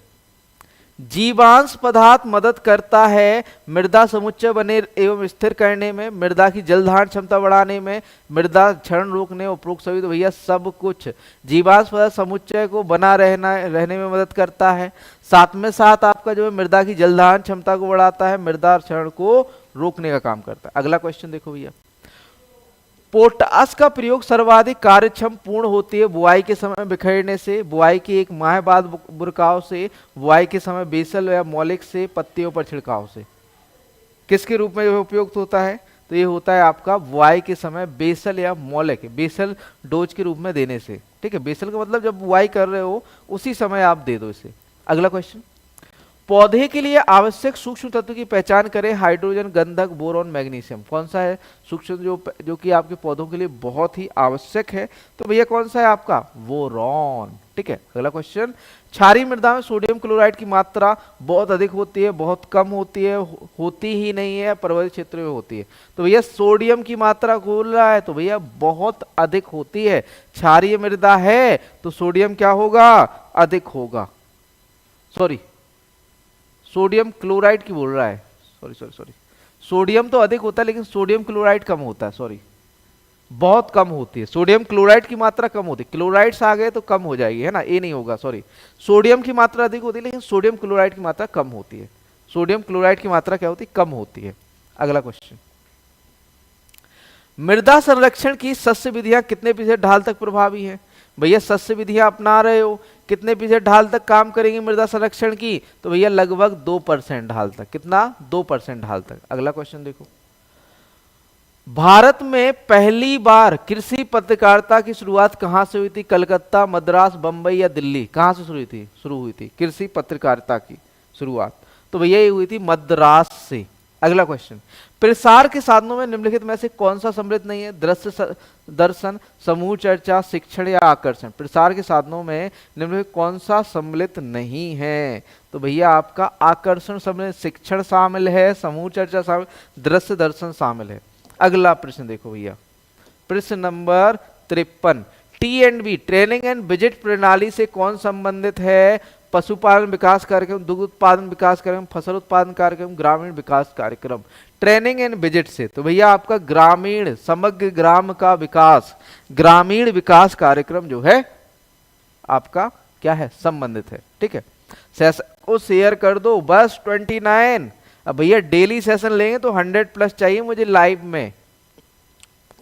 [SPEAKER 1] जीवांश पदार्थ मदद करता है मृदा समुच्चय बने एवं स्थिर करने में, मृदा की जल धारण क्षमता बढ़ाने में, मृदा क्षरण रोकने, उपरोक्त सभी। तो भैया सब कुछ जीवांश पदार्थ समुच्चय को बना रहने में मदद करता है, साथ में साथ आपका जो है मृदा की जल धारण क्षमता को बढ़ाता है, मृदा क्षरण को रोकने का काम करता है। अगला क्वेश्चन देखो भैया, पोटास का प्रयोग सर्वाधिक कार्यक्षम पूर्ण होती है बुआई के समय बिखेरने से, बुआई के एक माह बाद बुरकाव से, बुआई के समय बेसल या मौलिक से, पत्तियों पर छिड़काव से। किसके रूप में उपयुक्त होता है? तो ये होता है आपका बुआई के समय बेसल या मौलिक, बेसल डोज के रूप में देने से। ठीक है, बेसल का मतलब जब बुआई कर रहे हो उसी समय आप दे दो इसे। अगला क्वेश्चन, पौधे के लिए आवश्यक सूक्ष्म तत्व की पहचान करें। हाइड्रोजन, गंधक, बोरॉन, मैग्नीशियम। कौन सा है सूक्ष्म जो कि आपके पौधों के लिए बहुत ही आवश्यक है? तो भैया कौन सा है आपका? बोरॉन। ठीक है। अगला क्वेश्चन, क्षारीय मृदा में सोडियम क्लोराइड की मात्रा बहुत अधिक होती है, बहुत कम होती है, होती ही नहीं है, पर्वतीय क्षेत्र में होती है? तो भैया सोडियम की मात्रा बोल रहा है, तो भैया बहुत अधिक होती है। क्षारीय मृदा है तो सोडियम क्या होगा? अधिक होगा। सॉरी, सोडियम क्लोराइड की बोल रहा है, सॉरी। सोडियम तो अधिक होता है लेकिन सोडियम क्लोराइड कम होता है, सॉरी, बहुत कम होती है। सोडियम क्लोराइड की मात्रा कम होती है, क्लोराइड्स आ गए तो कम हो जाएगी, है ना, ये नहीं होगा, सॉरी। सोडियम की मात्रा अधिक होती है लेकिन सोडियम क्लोराइड की मात्रा कम होती है। सोडियम क्लोराइड की मात्रा क्या होती है? कम होती है। अगला क्वेश्चन, मृदा संरक्षण की सस्य विधियां कितने प्रतिशत ढाल तक प्रभावी है? भैया सस्य विधियां अपना रहे हो, कितने प्रतिशत ढाल तक काम करेंगे मृदा संरक्षण की? तो भैया लगभग 2% ढाल तक। कितना? 2% ढाल तक। अगला क्वेश्चन देखो, भारत में पहली बार कृषि पत्रकारिता की शुरुआत कहां से हुई थी? कलकत्ता, मद्रास, बंबई या दिल्ली? कहां से शुरू हुई थी कृषि पत्रकारिता की शुरुआत? तो भैया ये हुई थी मद्रास से। अगला क्वेश्चन, प्रसार के साधनों में निम्नलिखित में से कौन सा सम्मिलित नहीं है? दृश्य दर्शन, समूह चर्चा, शिक्षण या आकर्षण? प्रसार के साधनों में निम्नलिखित कौन सा सम्मिलित नहीं है? तो भैया आपका आकर्षण सम्मिलित, शिक्षण शामिल है, समूह चर्चा शामिल, दृश्य दर्शन शामिल है। अगला प्रश्न देखो भैया, प्रश्न number 53, T&B training and visit प्रणाली से कौन संबंधित है? पशुपालन विकास कार्यक्रम, दुग्ध उत्पादन विकास कार्यक्रम, फसल उत्पादन कार्यक्रम, ग्रामीण विकास कार्यक्रम। ट्रेनिंग एंड विजिट से तो भैया आपका ग्रामीण, समग्र ग्राम का विकास, ग्रामीण विकास कार्यक्रम जो है आपका क्या है? संबंधित है। ठीक है, सेशन को शेयर कर दो बस। 29। अब भैया डेली सेशन लेंगे तो 100+ चाहिए मुझे लाइव में।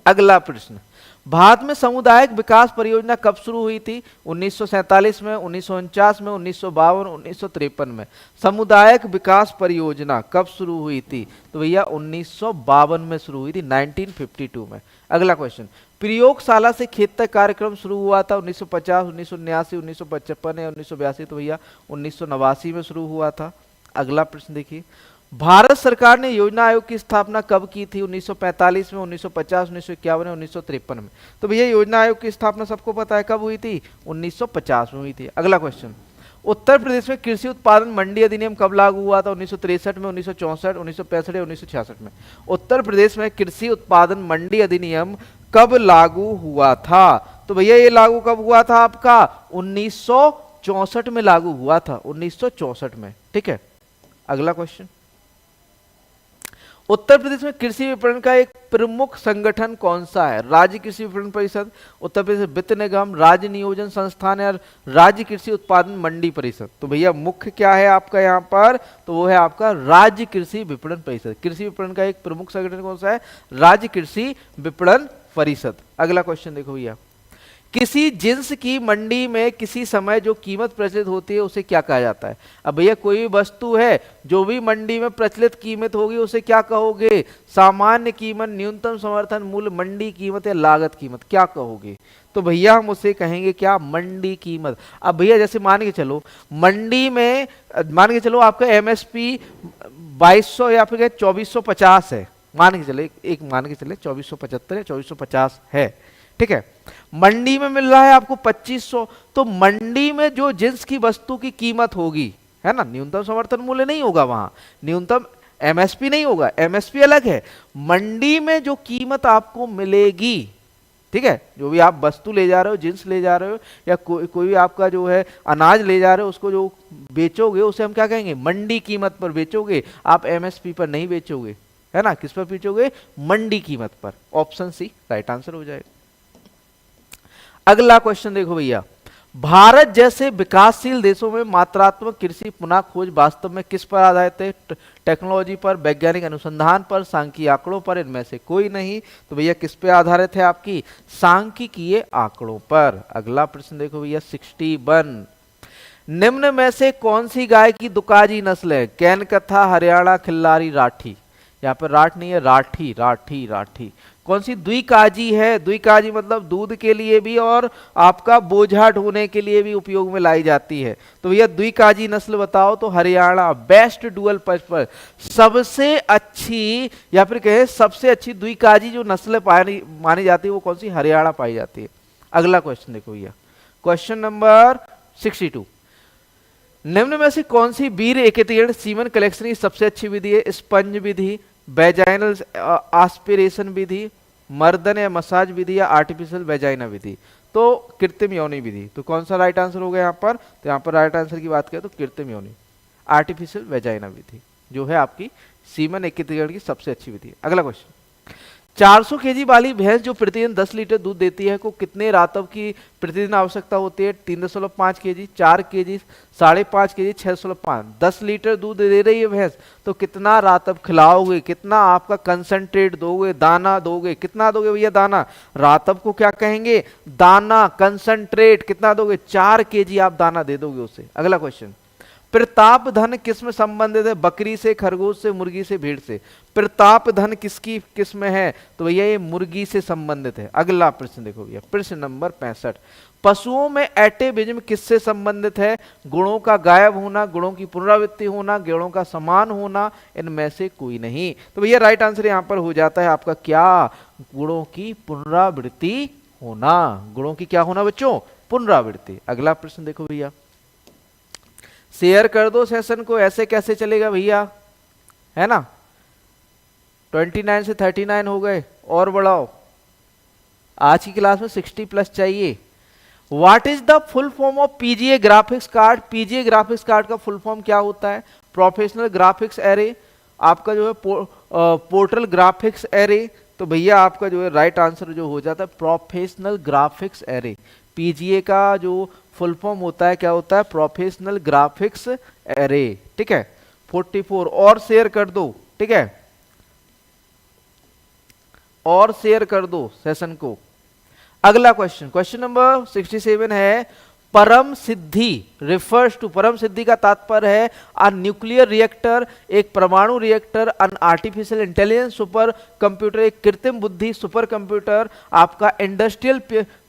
[SPEAKER 1] अगला प्रश्न, भारत में सामुदायिक विकास परियोजना कब शुरू हुई थी? 1947 में, 1949 में, 1952, 1953 में। सामुदायिक विकास परियोजना कब शुरू हुई थी? तो भैया 1952 में शुरू हुई थी, 1952 में। अगला क्वेश्चन, प्रयोगशाला से खेत तक कार्यक्रम शुरू हुआ था 1950, 1979, 1955 या 1982? तो भैया 1989 में शुरू हुआ था। अगला प्रश्न देखिए, भारत सरकार ने योजना आयोग की स्थापना कब की थी? 1945 में, 1950, 1951 और 1953 में। तो भैया योजना आयोग की स्थापना सबको पता है कब हुई थी? 1950 में हुई थी। अगला क्वेश्चन, उत्तर प्रदेश में कृषि उत्पादन मंडी अधिनियम कब लागू हुआ था? 1963 में, 1964, 1965 या 1966 में? उत्तर प्रदेश में कृषि उत्पादन मंडी अधिनियम कब लागू हुआ था? तो भैया ये लागू कब हुआ था आपका? 1964 में लागू हुआ था, 1964 में। ठीक है। अगला क्वेश्चन, उत्तर प्रदेश में कृषि विपणन का एक प्रमुख संगठन कौन सा है? राज्य कृषि विपणन परिषद, उत्तर प्रदेश वित्त निगम, राज्य नियोजन संस्थान या राज्य कृषि उत्पादन मंडी परिषद? तो भैया मुख्य क्या है आपका यहाँ पर? तो वो है आपका राज्य कृषि विपणन परिषद। कृषि विपणन का एक प्रमुख संगठन कौन सा है? राज्य कृषि विपणन परिषद। अगला क्वेश्चन देखो भैया, किसी जिन्स की मंडी में किसी समय जो कीमत प्रचलित होती है उसे क्या कहा जाता है? अब भैया कोई भी वस्तु है, जो भी मंडी में प्रचलित कीमत होगी उसे क्या कहोगे? सामान्य कीमत, न्यूनतम समर्थन मूल्य, मंडी कीमत या लागत कीमत, क्या कहोगे? तो भैया हम उसे कहेंगे क्या? मंडी कीमत। अब भैया जैसे मान के चलो मंडी में, मान के चलो आपका एमएसपी 2200 या फिर 2450 है, मान के चले एक मान के चले 2475 या 2450 है, ठीक है। मंडी में मिल रहा है आपको 2500, तो मंडी में जो जिन्स की वस्तु की कीमत होगी, है ना, न्यूनतम समर्थन मूल्य नहीं होगा वहां, न्यूनतम एमएसपी नहीं होगा, एमएसपी अलग है। मंडी में जो कीमत आपको मिलेगी, ठीक है, जो भी आप वस्तु ले जा रहे हो, जिन्स ले जा रहे हो, या कोई भी आपका जो है अनाज ले जा रहे हो, उसको जो बेचोगे उसे हम क्या कहेंगे? मंडी कीमत पर बेचोगे, आप एमएसपी पर नहीं बेचोगे, है ना। किस पर बेचोगे? मंडी कीमत पर। ऑप्शन सी राइट आंसर हो जाएगा। अगला क्वेश्चन देखो भैया, भारत जैसे विकासशील देशों में मात्रात्मक कृषि पुनः खोज वास्तव में किस पर आधारित है? टेक्नोलॉजी पर, वैज्ञानिक अनुसंधान पर, सांख्यिकीय आंकड़ों पर, इनमें से कोई नहीं। तो भैया किस पे आधारित है? आपकी सांख्यिकीय आंकड़ों पर। अगला प्रश्न देखो भैया 61, निम्न में से कौन सी गाय की दुकाजी नस्ल है? कैनकथा, हरियाणा, खिल्लारी, राठी। यहाँ पर राठ नहीं है, राठी राठी राठी। कौन सी? द्विकाजी है। द्विकाजी मतलब दूध के लिए भी और आपका बोझा ढोने के लिए भी उपयोग में लाई जाती है। तो भैया द्विकाजी नस्ल बताओ तो हरियाणा बेस्ट डुअल पर सबसे अच्छी, या फिर कहे सबसे अच्छी द्विकाजी जो नस्ल मानी जाती है वो कौन सी? हरियाणा पाई जाती है। अगला क्वेश्चन देखो भैया, क्वेश्चन नंबर 62, निम्न में से कौन सी वीर्य एकत्रीकरण सीमन कलेक्शन की सबसे अच्छी विधि है? स्पंज विधि, वेजाइनल आस्पिरेशन विधि, मर्दन या मसाज विधि, या आर्टिफिशियल वेजाइना विधि। तो कृत्रिम योनि विधि। तो कौन सा राइट आंसर होगा यहाँ पर? तो यहाँ पर राइट आंसर की बात करें तो कृत्रिम योनि, आर्टिफिशियल वेजाइना विधि जो है आपकी सीमन एकत्रीकरण की सबसे अच्छी विधि है। अगला क्वेश्चन, 400 केजी वाली भैंस जो प्रतिदिन 10 लीटर दूध देती है को कितने रातब की प्रतिदिन आवश्यकता होती है? 3.5 केजी, 4 केजी, 5.5 केजी, 6.5। 10 लीटर दूध दे रही है भैंस, तो कितना रातब खिलाओगे? कितना आपका कंसंट्रेट दोगे, दाना दोगे? कितना दोगे भैया दाना? रातब को क्या कहेंगे? दाना, कंसंट्रेट। कितना दोगे? 4 केजी आप दाना दे दोगे उसे। अगला क्वेश्चन, प्रताप धन किस में संबंधित है? बकरी से, खरगोश से, मुर्गी से, भेड़ से। प्रताप धन किसकी किस में है? तो भैया ये मुर्गी से संबंधित है। अगला प्रश्न देखो भैया, प्रश्न नंबर 65, पशुओं में एटेविज्म किससे संबंधित है? गुणों का गायब होना, गुणों की पुनरावृत्ति होना, गुणों का समान होना, इनमें से कोई नहीं। तो भैया राइट आंसर यहां पर हो जाता है आपका क्या? गुणों की पुनरावृत्ति होना। गुणों की क्या होना बच्चों? पुनरावृत्ति। अगला प्रश्न देखो भैया, शेयर कर दो सेशन को, ऐसे कैसे चलेगा भैया, है ना। 29 से 39 हो गए, और बढ़ाओ। आज की क्लास में 60+ चाहिए। What is the full form of PGA graphics card? PGA graphics card का फुल फॉर्म क्या होता है? प्रोफेशनल ग्राफिक्स एरे, आपका जो है पोर्टल ग्राफिक्स एरे। तो भैया आपका जो है राइट आंसर जो हो जाता है प्रोफेशनल ग्राफिक्स एरे। पीजीए का जो फुल फॉर्म होता है क्या होता है? प्रोफेशनल ग्राफिक्स एरे, ठीक है। 44 और शेयर कर दो, ठीक है, और शेयर कर दो सेशन को। अगला क्वेश्चन, क्वेश्चन नंबर 67 है, परम सिद्धि रिफर्स टू, परम सिद्धि का तात्पर्य है अ न्यूक्लियर रिएक्टर, एक परमाणु रिएक्टर, अन आर्टिफिशियल इंटेलिजेंस सुपर कंप्यूटर, एक कृत्रिम बुद्धि सुपर कंप्यूटर, आपका इंडस्ट्रियल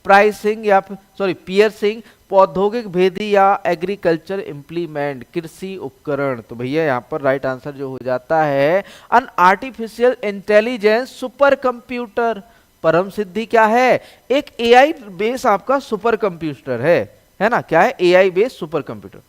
[SPEAKER 1] प्राइसिंग या पियर्सिंग, औद्योगिक भेदी, या एग्रीकल्चर इंप्लीमेंट, कृषि उपकरण। तो भैया यहाँ पर राइट आंसर जो हो जाता है अन आर्टिफिशियल इंटेलिजेंस सुपर कंप्यूटर। परम सिद्धि क्या है? एक एआई बेस आपका सुपर कंप्यूटर है ना। क्या है? AI base super computer.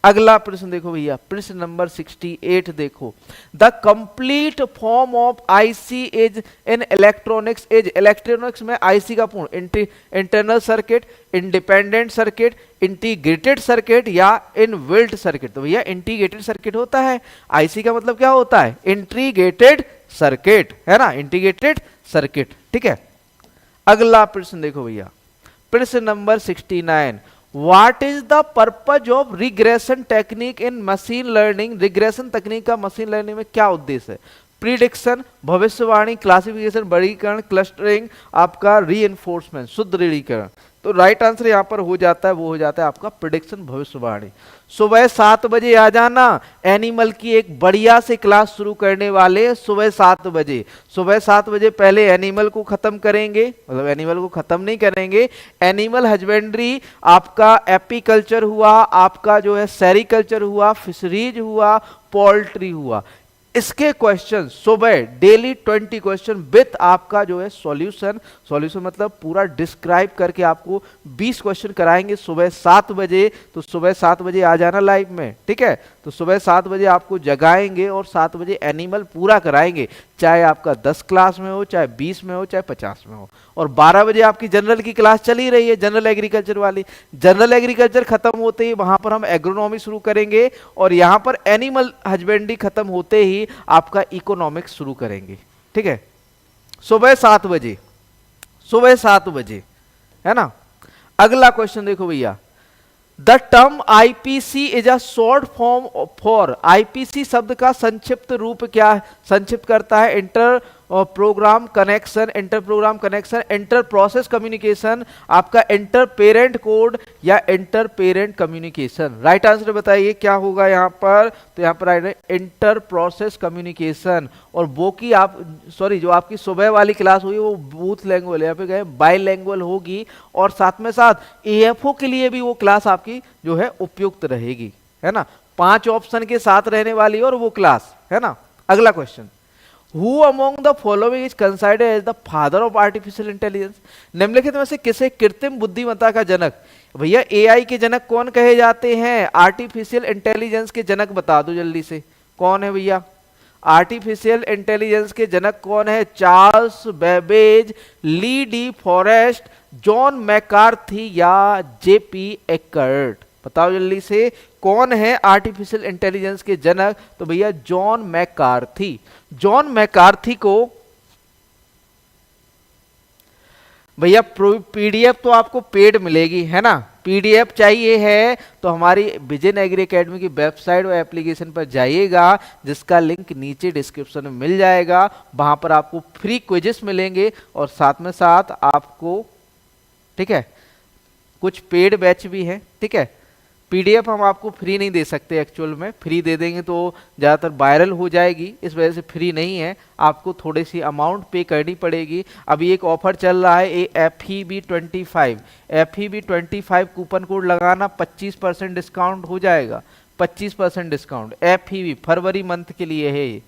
[SPEAKER 1] अगला प्रश्न देखो भैया, प्रश्न नंबर 68 देखो, the complete form of IC is in electronics is. Electronics में आईसी का पूर्ण internal circuit, independent circuit, integrated circuit, या इनबिल्ट सर्किट। तो भैया इंटीग्रेटेड सर्किट होता है। आईसी का मतलब क्या होता है? इंटीग्रेटेड सर्किट, है ना, इंटीग्रेटेड सर्किट, ठीक है। अगला प्रश्न देखो भैया, प्रश्न number 69, what is the purpose of regression technique in machine learning? Regression तकनीक का मशीन लर्निंग में क्या उद्देश्य है? प्रिडिक्शन, भविष्यवाणी, क्लासिफिकेशन, वर्गीकरण, क्लस्टरिंग, आपका रीइंफोर्समेंट, शुद्ध दृढ़ीकरण। तो तो राइट आंसर यहाँ पर हो जाता है, वो हो जाता है आपका प्रिडिक्शन, भविष्यवाणी। सुबह 7 बजे आ जाना, एनिमल की एक बढ़िया से क्लास शुरू करने वाले सुबह 7 बजे। सुबह 7 बजे पहले एनिमल को खत्म करेंगे, मतलब एनिमल को खत्म नहीं करेंगे, एनिमल हस्बेंड्री, आपका एपीकल्चर हुआ, आपका जो है सेरिकल्चर हुआ, फिशरीज हुआ, पोल्ट्री हुआ। इसके क्वेश्चन सुबह डेली 20 क्वेश्चन विथ आपका जो है सॉल्यूशन, सॉल्यूशन मतलब पूरा डिस्क्राइब करके आपको 20 क्वेश्चन कराएंगे सुबह 7 बजे। तो सुबह 7 बजे आ जाना लाइव में, ठीक है। तो सुबह 7 बजे आपको जगाएंगे और 7 बजे एनिमल पूरा कराएंगे, चाहे आपका 10 क्लास में हो, चाहे 20 में हो, चाहे 50 में हो। और 12 बजे आपकी जनरल की क्लास चली रही है, जनरल एग्रीकल्चर वाली। जनरल एग्रीकल्चर खत्म होते ही वहां पर हम एग्रोनॉमी शुरू करेंगे, और यहां पर एनिमल हस्बेंड्री खत्म होते ही आपका इकोनॉमिक्स शुरू करेंगे, ठीक है। सुबह 7 बजे, सुबह 7 बजे, है ना। अगला क्वेश्चन देखो भैया, the term IPC is a short form for, IPC शब्द का संक्षिप्त रूप क्या है, संक्षिप्त करता है inter program connection, inter program connection, inter process communication, आपका इंटर पेरेंट कोड या inter parent communication. Right answer बताइए क्या होगा यहाँ पर। तो यहाँ पर इंटर प्रोसेस कम्युनिकेशन। और वो की आप सॉरी जो आपकी सुबह वाली क्लास हुई वो बूथ लैंग्वेज, यहाँ पे गए बाइलैंग्वेज होगी, और साथ में साथ एएफओ के लिए भी वो क्लास आपकी जो है उपयुक्त रहेगी, है ना। 5 ऑप्शन के साथ रहने वाली और वो क्लास, है ना। अगला question, Who among the following is considered as the father of artificial intelligence? निम्नलिखित में से किसे कृत्रिम बुद्धिमत्ता का जनक, भैया एआई के जनक कौन कहे जाते हैं, आर्टिफिशियल इंटेलिजेंस के जनक बता दो जल्दी से, कौन है भैया। आर्टिफिशियल इंटेलिजेंस के जनक कौन है, चार्ल्स बेबेज, ली डी फॉरेस्ट, जॉन मैकार्थी या जेपी एकर्ट। बताओ जल्दी से कौन है आर्टिफिशियल इंटेलिजेंस के जनक। तो भैया जॉन मैकार्थी। जॉन मैकार्थी को भैया पीडीएफ तो आपको पेड मिलेगी, है ना। पीडीएफ चाहिए है तो हमारी विजन एग्री एकेडमी की वेबसाइट और एप्लीकेशन पर जाइएगा, जिसका लिंक नीचे डिस्क्रिप्शन में मिल जाएगा। वहां पर आपको फ्री क्विजेस मिलेंगे और साथ में साथ आपको, ठीक है, कुछ पेड बैच भी है, ठीक है। पीडीएफ हम आपको फ्री नहीं दे सकते, एक्चुअल में फ्री दे देंगे तो ज़्यादातर वायरल हो जाएगी, इस वजह से फ्री नहीं है, आपको थोड़ी सी अमाउंट पे करनी पड़ेगी। अभी एक ऑफर चल रहा है FEB25, FEB25 कूपन कोड लगाना 25% डिस्काउंट हो जाएगा, 25% डिस्काउंट। FEB फरवरी मंथ के लिए है ये,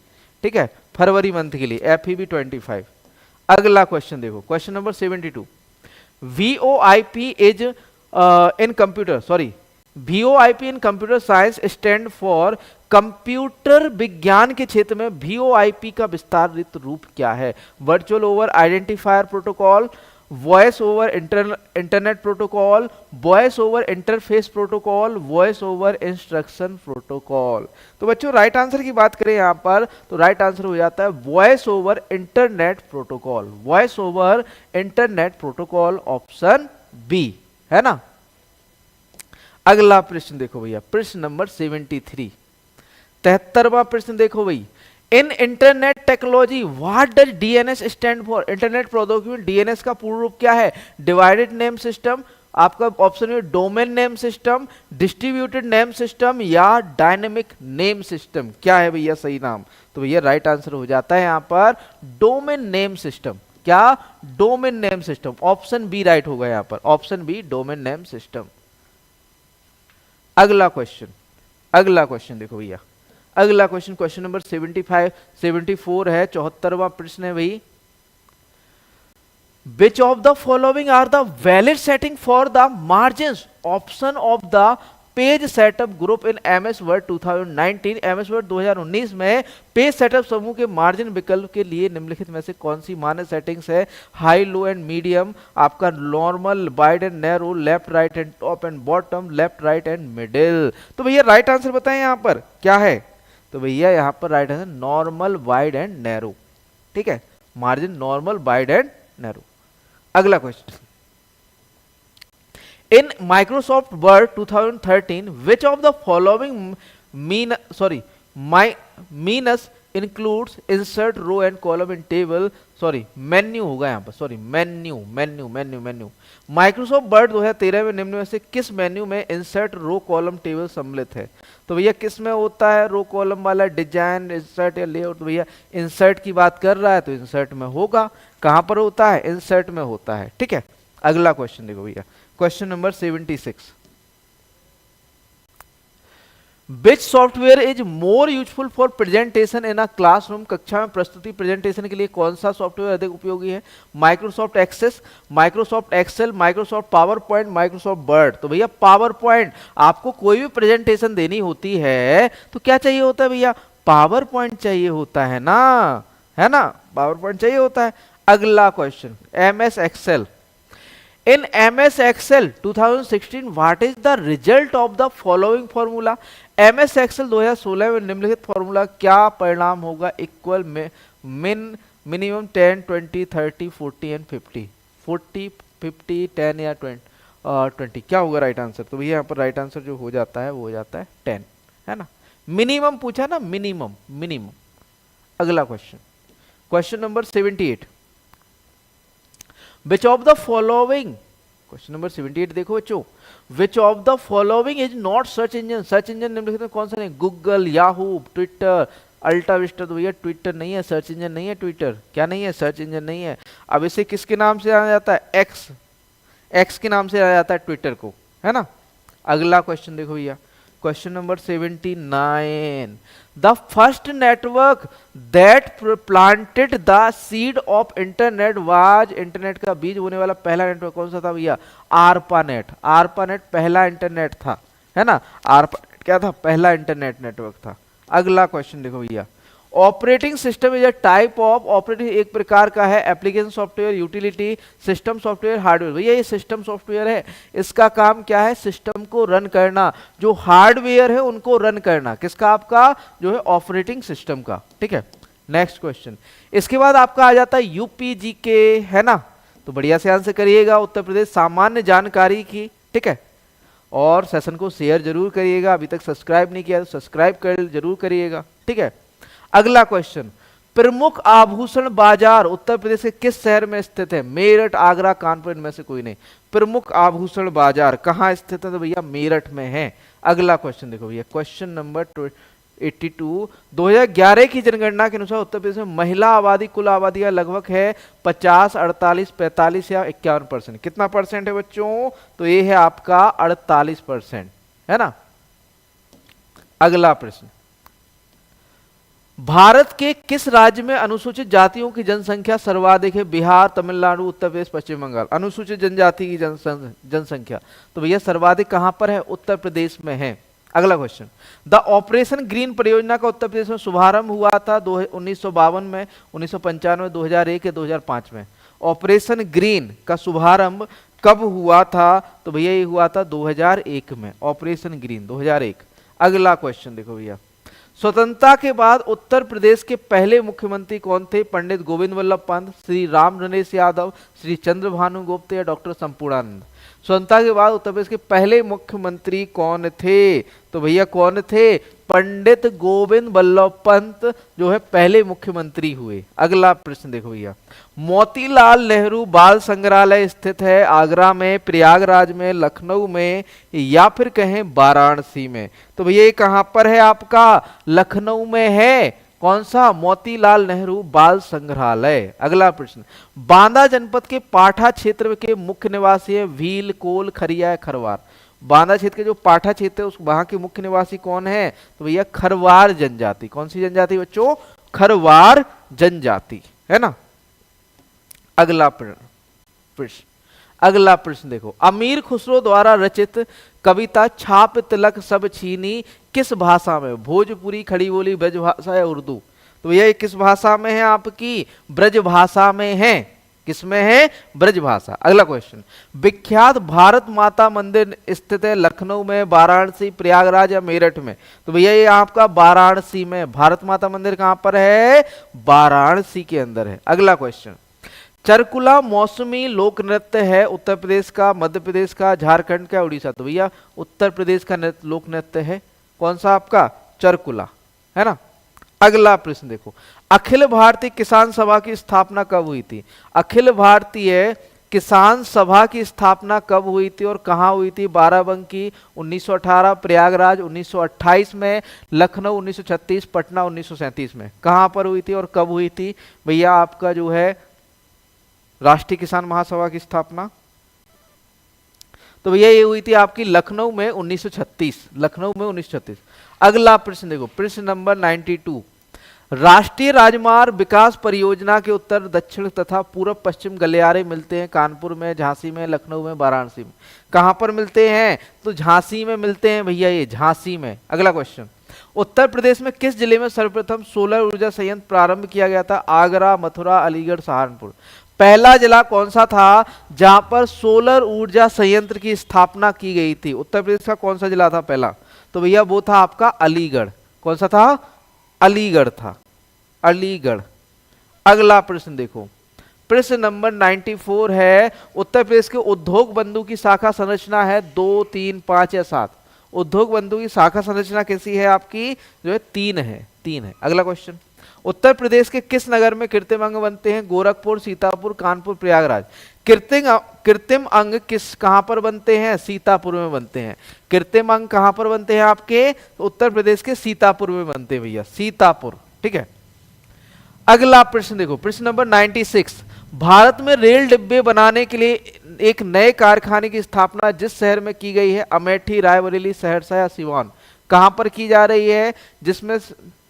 [SPEAKER 1] ठीक है, फरवरी मंथ के लिए FEB25। अगला क्वेश्चन देखो, question number 72, VOIP is in computer, sorry VOIP in computer science stand for, computer विज्ञान के क्षेत्र में VOIP का विस्तारित रूप क्या है। Virtual over identifier protocol, voice over internet protocol, voice over interface protocol, voice over instruction protocol. तो बच्चों राइट आंसर की बात करें यहां पर तो राइट आंसर हो जाता है voice over internet protocol, voice over internet protocol, option B, है ना। अगला प्रश्न देखो भैया, प्रश्न नंबर 73, 73वां प्रश्न देखो भाई, in internet technology what does DNS stand for. Internet प्रौद्योगिकी डीएनएस का पूर्ण रूप क्या है, डिवाइडेड नेम सिस्टम, आपका ऑप्शन में domain name system, distributed name system या डायनेमिक नेम सिस्टम। क्या है भैया सही नाम। तो भैया राइट आंसर हो जाता है यहां पर डोमेन नेम सिस्टम। क्या, domain name system, option B right होगा यहां पर, option B domain name system. अगला क्वेश्चन, अगला क्वेश्चन देखो भैया, अगला क्वेश्चन क्वेश्चन नंबर 75 74 है, 74वां प्रश्न है भाई, which of the following are the valid setting for the margins option of the page setup group in MS Word 2019। MS Word 2019 में पेज सेटअप समूह के मार्जिन विकल्प के लिए निम्नलिखित में से कौन सी मान्य सेटिंग्स है, हाई, लो एंड मीडियम, आपका normal, wide and narrow, left right and top and bottom, left right and middle. तो भैया राइट आंसर बताएं यहां पर क्या है। तो भैया यहां पर right answer normal, wide and narrow, ठीक है, margin normal, wide and narrow. अगला question, in Microsoft Word 2013 which of the following means includes insert row and column in table sorry menu होगा यहाँ पर, sorry menu menu menu menu. Microsoft word 2013 में निम्न में से किस मेन्यू में इंसर्ट रो कॉलम टेबल सम्मिलित है? तो भैया किस में होता है रो कॉलम वाला? डिजाइन, इंसर्ट या लेआउट? तो भैया इंसर्ट की बात कर रहा है तो इंसर्ट में होगा। कहां पर होता है? इंसर्ट में होता है। ठीक है, अगला क्वेश्चन देखो भैया, question number 76। Which software is more useful for presentation in a classroom? कक्षा में प्रस्तुति प्रेजेंटेशन के लिए कौन सा सॉफ्टवेयर अधिक उपयोगी है? Microsoft Access, Microsoft Excel, Microsoft PowerPoint, Microsoft Word. तो भैया पावर पॉइंट, आपको कोई भी प्रेजेंटेशन देनी होती है तो क्या चाहिए होता है भैया? पावर पॉइंट चाहिए होता है ना, है ना, पावर पॉइंट चाहिए होता है। अगला question, MS Excel. In MS Excel 2016, what is the result of the following formula? MS Excel 2016 में निम्नलिखित फॉर्मूला क्या परिणाम होगा? Equal minimum 10, 20, 30, 40 and 50। 40, 50, 10 या 20 क्या होगा राइट आंसर? तो भैया यहाँ पर राइट आंसर जो हो जाता है वो हो जाता है 10, है ना। मिनिमम पूछा ना, मिनिमम मिनिमम। अगला question, question number 78। Which of the following, question number 78 देखो बच्चों, Which of the following is not search engine? Search engine निम्नलिखित में कौन सा नहीं? Google, Yahoo, Twitter, Alta Vista. तो भैया ट्विटर नहीं है, सर्च इंजन नहीं है ट्विटर। क्या नहीं है? सर्च इंजन नहीं है। अब इसे किसके नाम से जाना जाता है? एक्स, एक्स के नाम से जाना जाता है ट्विटर को, है ना। अगला क्वेश्चन देखो भैया, question number 79। The first network that planted the seed of internet was, internet का बीज होने वाला पहला नेटवर्क कौन सा था भैया? आरपानेट। आरपानेट पहला इंटरनेट था, है ना। आरपानेट क्या था? पहला इंटरनेट नेटवर्क था। अगला क्वेश्चन देखो भैया, operating system is a type of, operating एक प्रकार का है, application software, utility, system software, hardware. भैया ये सिस्टम सॉफ्टवेयर है, इसका काम क्या है? सिस्टम को रन करना। जो हार्डवेयर है उनको रन करना, किसका? आपका जो है ऑपरेटिंग सिस्टम का। ठीक है, नेक्स्ट क्वेश्चन। इसके बाद आपका आ जाता है यूपीजी के, है ना। तो बढ़िया से आंसर करिएगा, उत्तर प्रदेश सामान्य जानकारी की। ठीक है, और सेशन को शेयर जरूर करिएगा, अभी तक सब्सक्राइब नहीं किया तो सब्सक्राइब कर जरूर करिएगा। ठीक है, अगला क्वेश्चन, प्रमुख आभूषण बाजार उत्तर प्रदेश के किस शहर में स्थित है? मेरठ, आगरा, कानपुर, इनमें से कोई नहीं। प्रमुख आभूषण बाजार कहाँ स्थित है? तो भैया मेरठ में है। अगला क्वेश्चन देखो भैया, क्वेश्चन नंबर 82। 2011 की जनगणना के अनुसार उत्तर प्रदेश में महिला आबादी कुल आबादी का लगभग है 50, 48, 45 या 51%। कितना परसेंट है बच्चों? तो ये है आपका 48%, है ना। अगला प्रश्न, भारत के किस राज्य में अनुसूचित जातियों की जनसंख्या सर्वाधिक है? बिहार, तमिलनाडु, उत्तर प्रदेश, पश्चिम बंगाल। अनुसूचित जनजाति की जनसंख्या तो भैया सर्वाधिक कहां पर है? उत्तर प्रदेश में है। अगला क्वेश्चन, द ऑपरेशन ग्रीन परियोजना का उत्तर प्रदेश में शुभारंभ हुआ था 1952 में, 1995, 2001 या 2005 में। ऑपरेशन ग्रीन का शुभारंभ कब हुआ था? तो भैया ये हुआ था 2001 में, ऑपरेशन ग्रीन 2001। अगला क्वेश्चन देखो भैया, स्वतंत्रता के बाद उत्तर प्रदेश के पहले मुख्यमंत्री कौन थे? पंडित गोविंद वल्लभ पंत, श्री राम नरेश यादव, श्री चंद्रभानु गुप्त या डॉक्टर संपूर्णानंद। स्वतंत्रता के बाद उत्तर प्रदेश के पहले मुख्यमंत्री कौन थे? तो भैया कौन थे? पंडित गोविंद वल्लभ पंत जो है पहले मुख्यमंत्री हुए। अगला प्रश्न देखो भैया, मोतीलाल नेहरू बाल संग्रहालय स्थित है आगरा में, प्रयागराज में, लखनऊ में या फिर कहें वाराणसी में? तो भैया ये कहां पर है? आपका लखनऊ में है। कौन सा? मोतीलाल नेहरू बाल संग्रहालय। अगला प्रश्न, बांदा जनपद के पाठा क्षेत्र के मुख्य निवासी है भील, कोल, खरिया, खरवार। बांदा क्षेत्र के जो पाठा क्षेत्र है उस वहां के मुख्य निवासी कौन है? तो भैया खरवार जनजाति। कौन सी जनजाति बच्चों? खरवार जनजाति, है ना। अगला प्रश्न, अगला प्रश्न देखो, अमीर खुसरो द्वारा रचित कविता छाप तिलक सब छीनी किस भाषा में? भोजपुरी, खड़ी बोली, ब्रज भाषा या उर्दू? तो भैया ये किस भाषा में है? आपकी ब्रज भाषा में है। किसमें है? ब्रज भाषा। अगला क्वेश्चन, विख्यात भारत माता मंदिर स्थित है लखनऊ में, वाराणसी, प्रयागराज या मेरठ में? तो भैया ये आपका वाराणसी में। भारत माता मंदिर कहां पर है? वाराणसी के अंदर है। अगला क्वेश्चन, चरकुला मौसमी लोक नृत्य है उत्तर प्रदेश का, मध्य प्रदेश का, झारखंड का, उड़ीसा? तो भैया उत्तर प्रदेश का लोक नृत्य है। कौन सा? आपका चरकुला, है ना। अगला प्रश्न देखो, अखिल भारतीय किसान सभा की स्थापना कब हुई थी? अखिल भारतीय किसान सभा की स्थापना कब हुई थी और कहां हुई थी? बाराबंकी 1918, प्रयागराज 1928 में, लखनऊ 1936, पटना 1937 में। कहां पर हुई थी और कब हुई थी भैया आपका जो है राष्ट्रीय किसान महासभा की स्थापना? तो भैया ये हुई थी आपकी लखनऊ में 1936, लखनऊ में 1936। अगला प्रश्न देखो, प्रश्न नंबर 92, राष्ट्रीय राजमार्ग विकास परियोजना के उत्तर दक्षिण तथा पूर्व पश्चिम गलियारे मिलते हैं कानपुर में, झांसी में, लखनऊ में, वाराणसी में। कहां पर मिलते हैं? तो झांसी में मिलते हैं भैया, ये झांसी में। अगला क्वेश्चन, उत्तर प्रदेश में किस जिले में सर्वप्रथम सोलर ऊर्जा संयंत्र प्रारंभ किया गया था? आगरा, मथुरा, अलीगढ़, सहारनपुर। पहला जिला कौन सा था जहां पर सोलर ऊर्जा संयंत्र की स्थापना की गई थी? उत्तर प्रदेश का कौन सा जिला था पहला? तो भैया वो था आपका अलीगढ़। कौन सा था? अलीगढ़ था, अलीगढ़। अगला प्रश्न देखो, प्रश्न नंबर 94 है, उत्तर प्रदेश के उद्योग बंधु की शाखा संरचना है 2, 3, 5 या 7? उद्योग बंधु की शाखा संरचना कैसी है आपकी? जो है 3 है, 3 है। अगला क्वेश्चन, उत्तर प्रदेश के किस नगर में कृत्रिम अंग बनते हैं? गोरखपुर, सीतापुर, कानपुर, प्रयागराज। कृत्रिम अंग कहां पर बनते हैं? सीतापुर में बनते हैं। कृत्रिम अंग कहां पर बनते हैं आपके? उत्तर प्रदेश के सीतापुर में बनते हैं भैया, सीतापुर। ठीक है। अगला प्रश्न देखो, प्रश्न नंबर 96, भारत में रेल डिब्बे बनाने के लिए एक नए कारखाने की स्थापना जिस शहर में की गई है? अमेठी, रायबरेली, सहरसा या सिवान। कहां पर की जा रही है जिसमें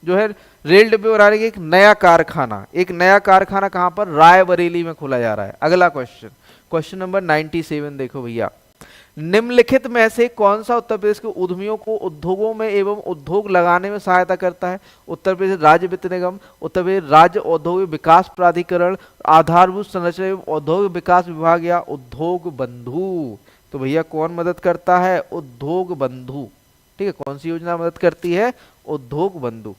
[SPEAKER 1] जो है रेल डिब्बे बनाने की एक नया कारखाना कहां पर? रायबरेली में खोला जा रहा है। अगला क्वेश्चन, क्वेश्चन नंबर 97 देखो भैया, निम्नलिखित में से कौन सा उत्तर प्रदेश के उद्यमियों को उद्योगों में एवं उद्योग लगाने में सहायता करता है? उत्तर प्रदेश राज्य वित्त निगम, उत्तर प्रदेश राज्य औद्योगिक विकास प्राधिकरण, आधारभूत संरचना एवं औद्योगिक विकास विभाग या उद्योग बंधु। तो भैया कौन मदद करता है? उद्योग बंधु। ठीक है, कौन सी योजना मदद करती है? उद्योग बंधु।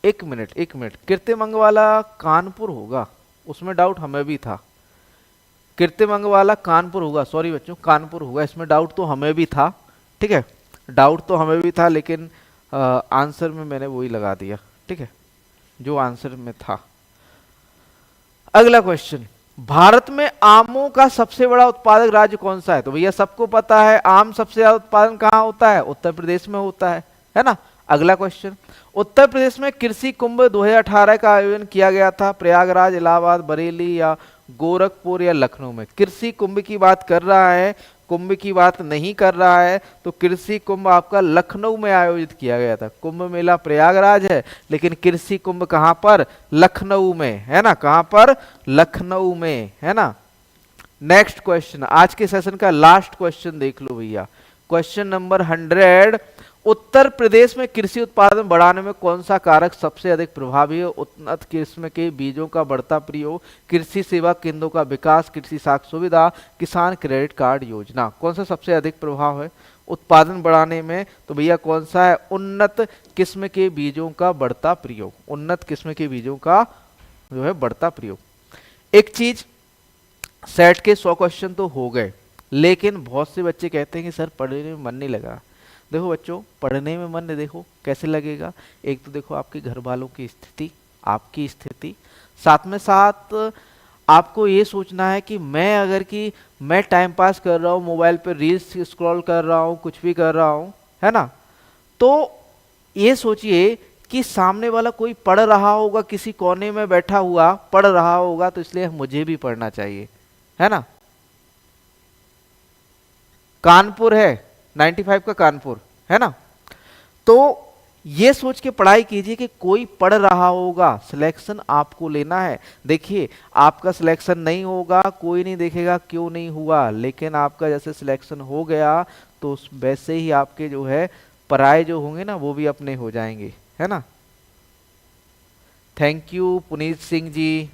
[SPEAKER 1] एक मिनट, कृत्रिम अंग वाला कानपुर होगा, उसमें डाउट हमें भी था। कृत्रिम अंग वाला कानपुर होगा, सॉरी बच्चों, कानपुर होगा, इसमें डाउट तो हमें भी था। ठीक है, डाउट तो हमें भी था, लेकिन आंसर में मैंने वही लगा दिया। ठीक है, जो आंसर में था। अगला क्वेश्चन, भारत में आमों का सबसे बड़ा उत्पादक राज्य कौन सा है? तो भैया सबको पता है, आम सबसे ज्यादा उत्पादन कहाँ होता है? उत्तर प्रदेश में होता है ना। अगला क्वेश्चन, उत्तर प्रदेश में कृषि कुंभ 2018 का आयोजन किया गया था, प्रयागराज, इलाहाबाद, बरेली या गोरखपुर या लखनऊ में? कृषि कुंभ की बात कर रहा है, कुंभ की बात नहीं कर रहा है, तो कृषि कुंभ आपका लखनऊ में आयोजित किया गया था। कुंभ मेला प्रयागराज है, लेकिन कृषि कुंभ कहां पर? लखनऊ में, है ना। कहां पर? लखनऊ में, है ना। नेक्स्ट क्वेश्चन, आज के सेशन का लास्ट क्वेश्चन देख लो भैया, क्वेश्चन नंबर 100, उत्तर प्रदेश में कृषि उत्पादन बढ़ाने में कौन सा कारक सबसे अधिक प्रभावी है? उन्नत किस्म के बीजों का बढ़ता प्रयोग, कृषि सेवा केंद्रों का विकास, कृषि साख सुविधा, किसान क्रेडिट कार्ड योजना। कौन सा सबसे अधिक प्रभाव है उत्पादन बढ़ाने में? तो भैया कौन सा है? उन्नत किस्म के बीजों का बढ़ता प्रयोग, उन्नत किस्म के बीजों का जो है बढ़ता प्रयोग। एक चीज, सेट के 100 क्वेश्चन तो हो गए, लेकिन बहुत से बच्चे कहते हैं कि सर पढ़ने में मन नहीं लगा। देखो बच्चों, पढ़ने में मन देखो कैसे लगेगा। एक तो देखो आपके घर वालों की स्थिति, आपकी स्थिति, साथ में साथ आपको ये सोचना है कि मैं टाइम पास कर रहा हूँ, मोबाइल पे रील्स स्क्रॉल कर रहा हूँ, कुछ भी कर रहा हूँ, है ना। तो ये सोचिए कि सामने वाला कोई पढ़ रहा होगा, किसी कोने में बैठा हुआ पढ़ रहा होगा, तो इसलिए मुझे भी पढ़ना चाहिए, है ना। कानपुर है, 95 का कानपुर, है ना। तो ये सोच के पढ़ाई कीजिए कि कोई पढ़ रहा होगा, सिलेक्शन आपको लेना है। देखिए आपका सिलेक्शन नहीं होगा, कोई नहीं देखेगा क्यों नहीं हुआ, लेकिन आपका जैसे सिलेक्शन हो गया तो वैसे ही आपके जो है पराये जो होंगे ना वो भी अपने हो जाएंगे, है ना। Thank you Puneet Singh ji.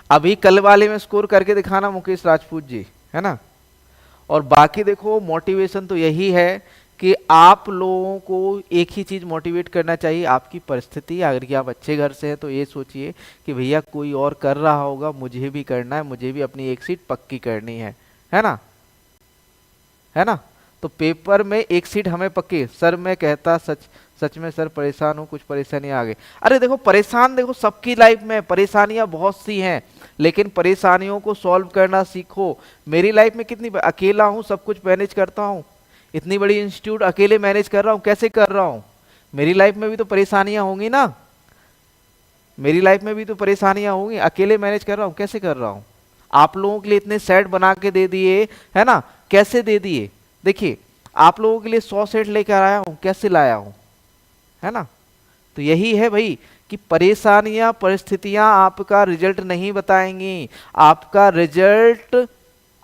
[SPEAKER 1] अभी कल वाले में स्कोर करके दिखाना मुकेश राजपूत जी, है ना। और बाकी देखो मोटिवेशन तो यही है कि आप लोगों को एक ही चीज मोटिवेट करना चाहिए, आपकी परिस्थिति। अगर कि आप अच्छे घर से हैं तो ये सोचिए कि भैया कोई और कर रहा होगा, मुझे भी करना है, मुझे भी अपनी एक सीट पक्की करनी है ना, है ना। तो पेपर में एक सीट हमें पक्की। सर मैं कहता सच सच में सर परेशान हूँ, कुछ परेशानी आ गई। अरे देखो परेशान, देखो सबकी लाइफ में परेशानियां बहुत सी हैं, लेकिन परेशानियों को सॉल्व करना सीखो। मेरी लाइफ में कितनी, अकेला हूँ, सब कुछ मैनेज करता हूँ, इतनी बड़ी इंस्टीट्यूट अकेले मैनेज कर रहा हूँ, कैसे कर रहा हूँ। मेरी लाइफ में भी तो परेशानियां होंगी ना, मेरी लाइफ में भी तो परेशानियां होंगी, अकेले मैनेज कर रहा हूँ, कैसे कर रहा हूँ। आप लोगों के लिए इतने सेट बना के दे दिए है ना, कैसे दे दिए। देखिए आप लोगों के लिए 100 सेट लेकर आया हूं, कैसे लाया हूं, है ना। तो यही है भाई कि परेशानियां परिस्थितियां आपका रिजल्ट नहीं बताएंगी, आपका रिजल्ट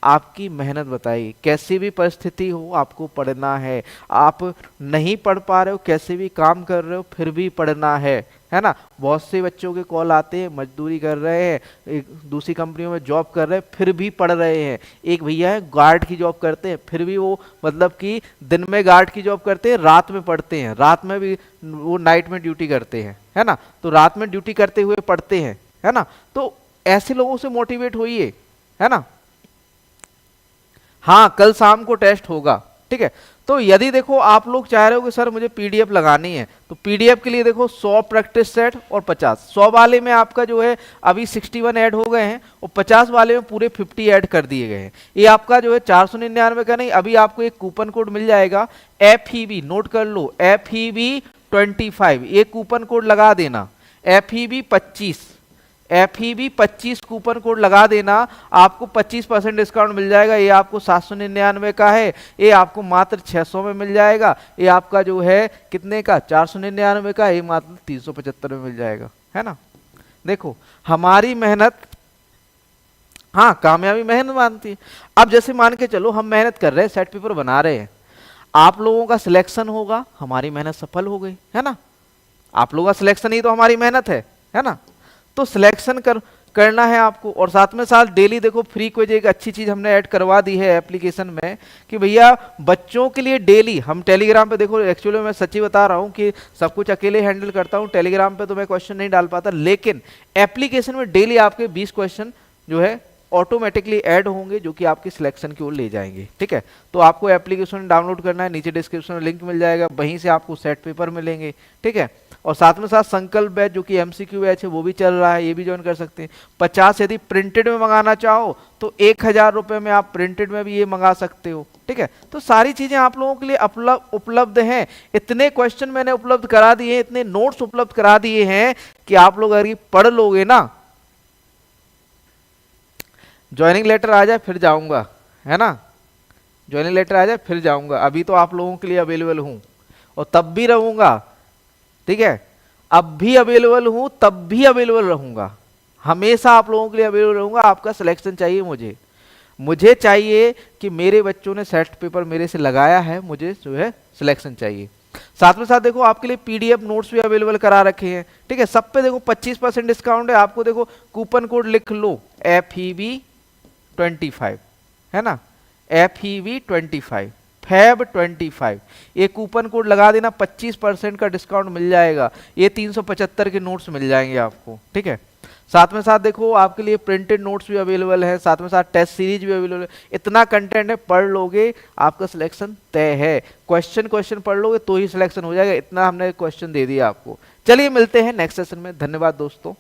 [SPEAKER 1] आपकी मेहनत बताएगी। कैसी भी परिस्थिति हो आपको पढ़ना है। आप नहीं पढ़ पा रहे हो, कैसे भी काम कर रहे हो, फिर भी पढ़ना है ना। बहुत से बच्चों के कॉल आते हैं, मजदूरी कर रहे हैं, एक दूसरी कंपनियों में जॉब कर रहे हैं, फिर भी पढ़ रहे हैं। एक भैया है गार्ड की जॉब करते हैं, फिर भी वो मतलब कि दिन में गार्ड की जॉब करते हैं, रात में पढ़ते हैं, रात में भी वो नाइट में ड्यूटी करते हैं, है ना। तो रात में ड्यूटी करते हुए पढ़ते हैं, है ना। तो ऐसे लोगों से मोटिवेट होइए, है ना। हाँ कल शाम को टेस्ट होगा, ठीक है। तो यदि देखो आप लोग चाह रहे हो कि सर मुझे पीडीएफ लगानी है, तो पीडीएफ के लिए देखो 100 प्रैक्टिस सेट और 50। 100 वाले में आपका जो है अभी 61 ऐड हो गए हैं, और 50 वाले में पूरे 50 ऐड कर दिए गए हैं। ये आपका जो है 499 का नहीं, अभी आपको एक कूपन कोड मिल जाएगा FEB, नोट कर लो FEB 25, ये कूपन कोड लगा देना FEB 25, FEB 25 कूपन कोड लगा देना, आपको 25% डिस्काउंट मिल जाएगा। ये आपको 799 का है, ये आपको मात्र 600 में मिल जाएगा। ये आपका जो है कितने का, 499 का, ये मात्र 375 में मिल जाएगा, है ना। देखो हमारी मेहनत, हाँ कामयाबी मेहनत मानती है। अब जैसे मान के चलो हम मेहनत कर रहे हैं, सेट पेपर बना रहे हैं, आप लोगों का सिलेक्शन होगा, हमारी मेहनत सफल हो गई, है ना। आप लोगों का सिलेक्शन ही तो हमारी मेहनत है ना। तो सिलेक्शन करना है आपको, और साथ में साथ डेली देखो फ्री क्विज एक अच्छी चीज हमने ऐड करवा दी है एप्लीकेशन में, कि भैया बच्चों के लिए डेली हम टेलीग्राम पे, देखो एक्चुअली मैं सच्ची बता रहा हूँ कि सब कुछ अकेले हैंडल करता हूँ, टेलीग्राम पे तो मैं क्वेश्चन नहीं डाल पाता, लेकिन एप्लीकेशन में डेली आपके 20 क्वेश्चन जो है ऑटोमेटिकली ऐड होंगे, जो कि आपके सिलेक्शन की ओर ले जाएंगे, ठीक है। तो आपको एप्लीकेशन डाउनलोड करना है, नीचे डिस्क्रिप्शन में लिंक मिल जाएगा, वहीं से आपको सेट पेपर मिलेंगे, ठीक है। और साथ में साथ संकल्प बैच जो कि एमसीक्यू बैच है वो भी चल रहा है, ये भी ज्वाइन कर सकते हैं। 50 यदि प्रिंटेड में मंगाना चाहो तो 1000 रुपए में आप प्रिंटेड में भी ये मंगा सकते हो, ठीक है। तो सारी चीजें आप लोगों के लिए उपलब्ध हैं। इतने क्वेश्चन मैंने उपलब्ध करा दिए हैं, इतने नोट्स उपलब्ध करा दिए हैं कि आप लोग अगर पढ़ लोगे ना, ज्वाइनिंग लेटर आ जाए फिर जाऊंगा, है ना। ज्वाइनिंग लेटर आ जाए फिर जाऊंगा, अभी तो आप लोगों के लिए अवेलेबल हूं और तब भी रहूंगा, ठीक है। अब भी अवेलेबल हूं, तब भी अवेलेबल रहूंगा, हमेशा आप लोगों के लिए अवेलेबल रहूंगा। आपका सिलेक्शन चाहिए मुझे चाहिए कि मेरे बच्चों ने सेट पेपर मेरे से लगाया है, मुझे जो है सिलेक्शन चाहिए। साथ में साथ देखो आपके लिए पीडीएफ नोट्स भी अवेलेबल करा रखे हैं, ठीक है। सब पे देखो 25% डिस्काउंट है। आपको देखो कूपन कोड लिख लो FEB 25, है ना, FEB 25, Feb 25, ये कूपन कोड लगा देना, 25% का डिस्काउंट मिल जाएगा। ये 375 के नोट्स मिल जाएंगे आपको, ठीक है। साथ में साथ देखो आपके लिए प्रिंटेड नोट्स भी अवेलेबल है, साथ में साथ टेस्ट सीरीज भी अवेलेबल है। इतना कंटेंट है, पढ़ लोगे आपका सिलेक्शन तय है। क्वेश्चन पढ़ लोगे तो ही सिलेक्शन हो जाएगा, इतना हमने क्वेश्चन दे दिया आपको। चलिए मिलते हैं नेक्स्ट सेशन में, धन्यवाद दोस्तों।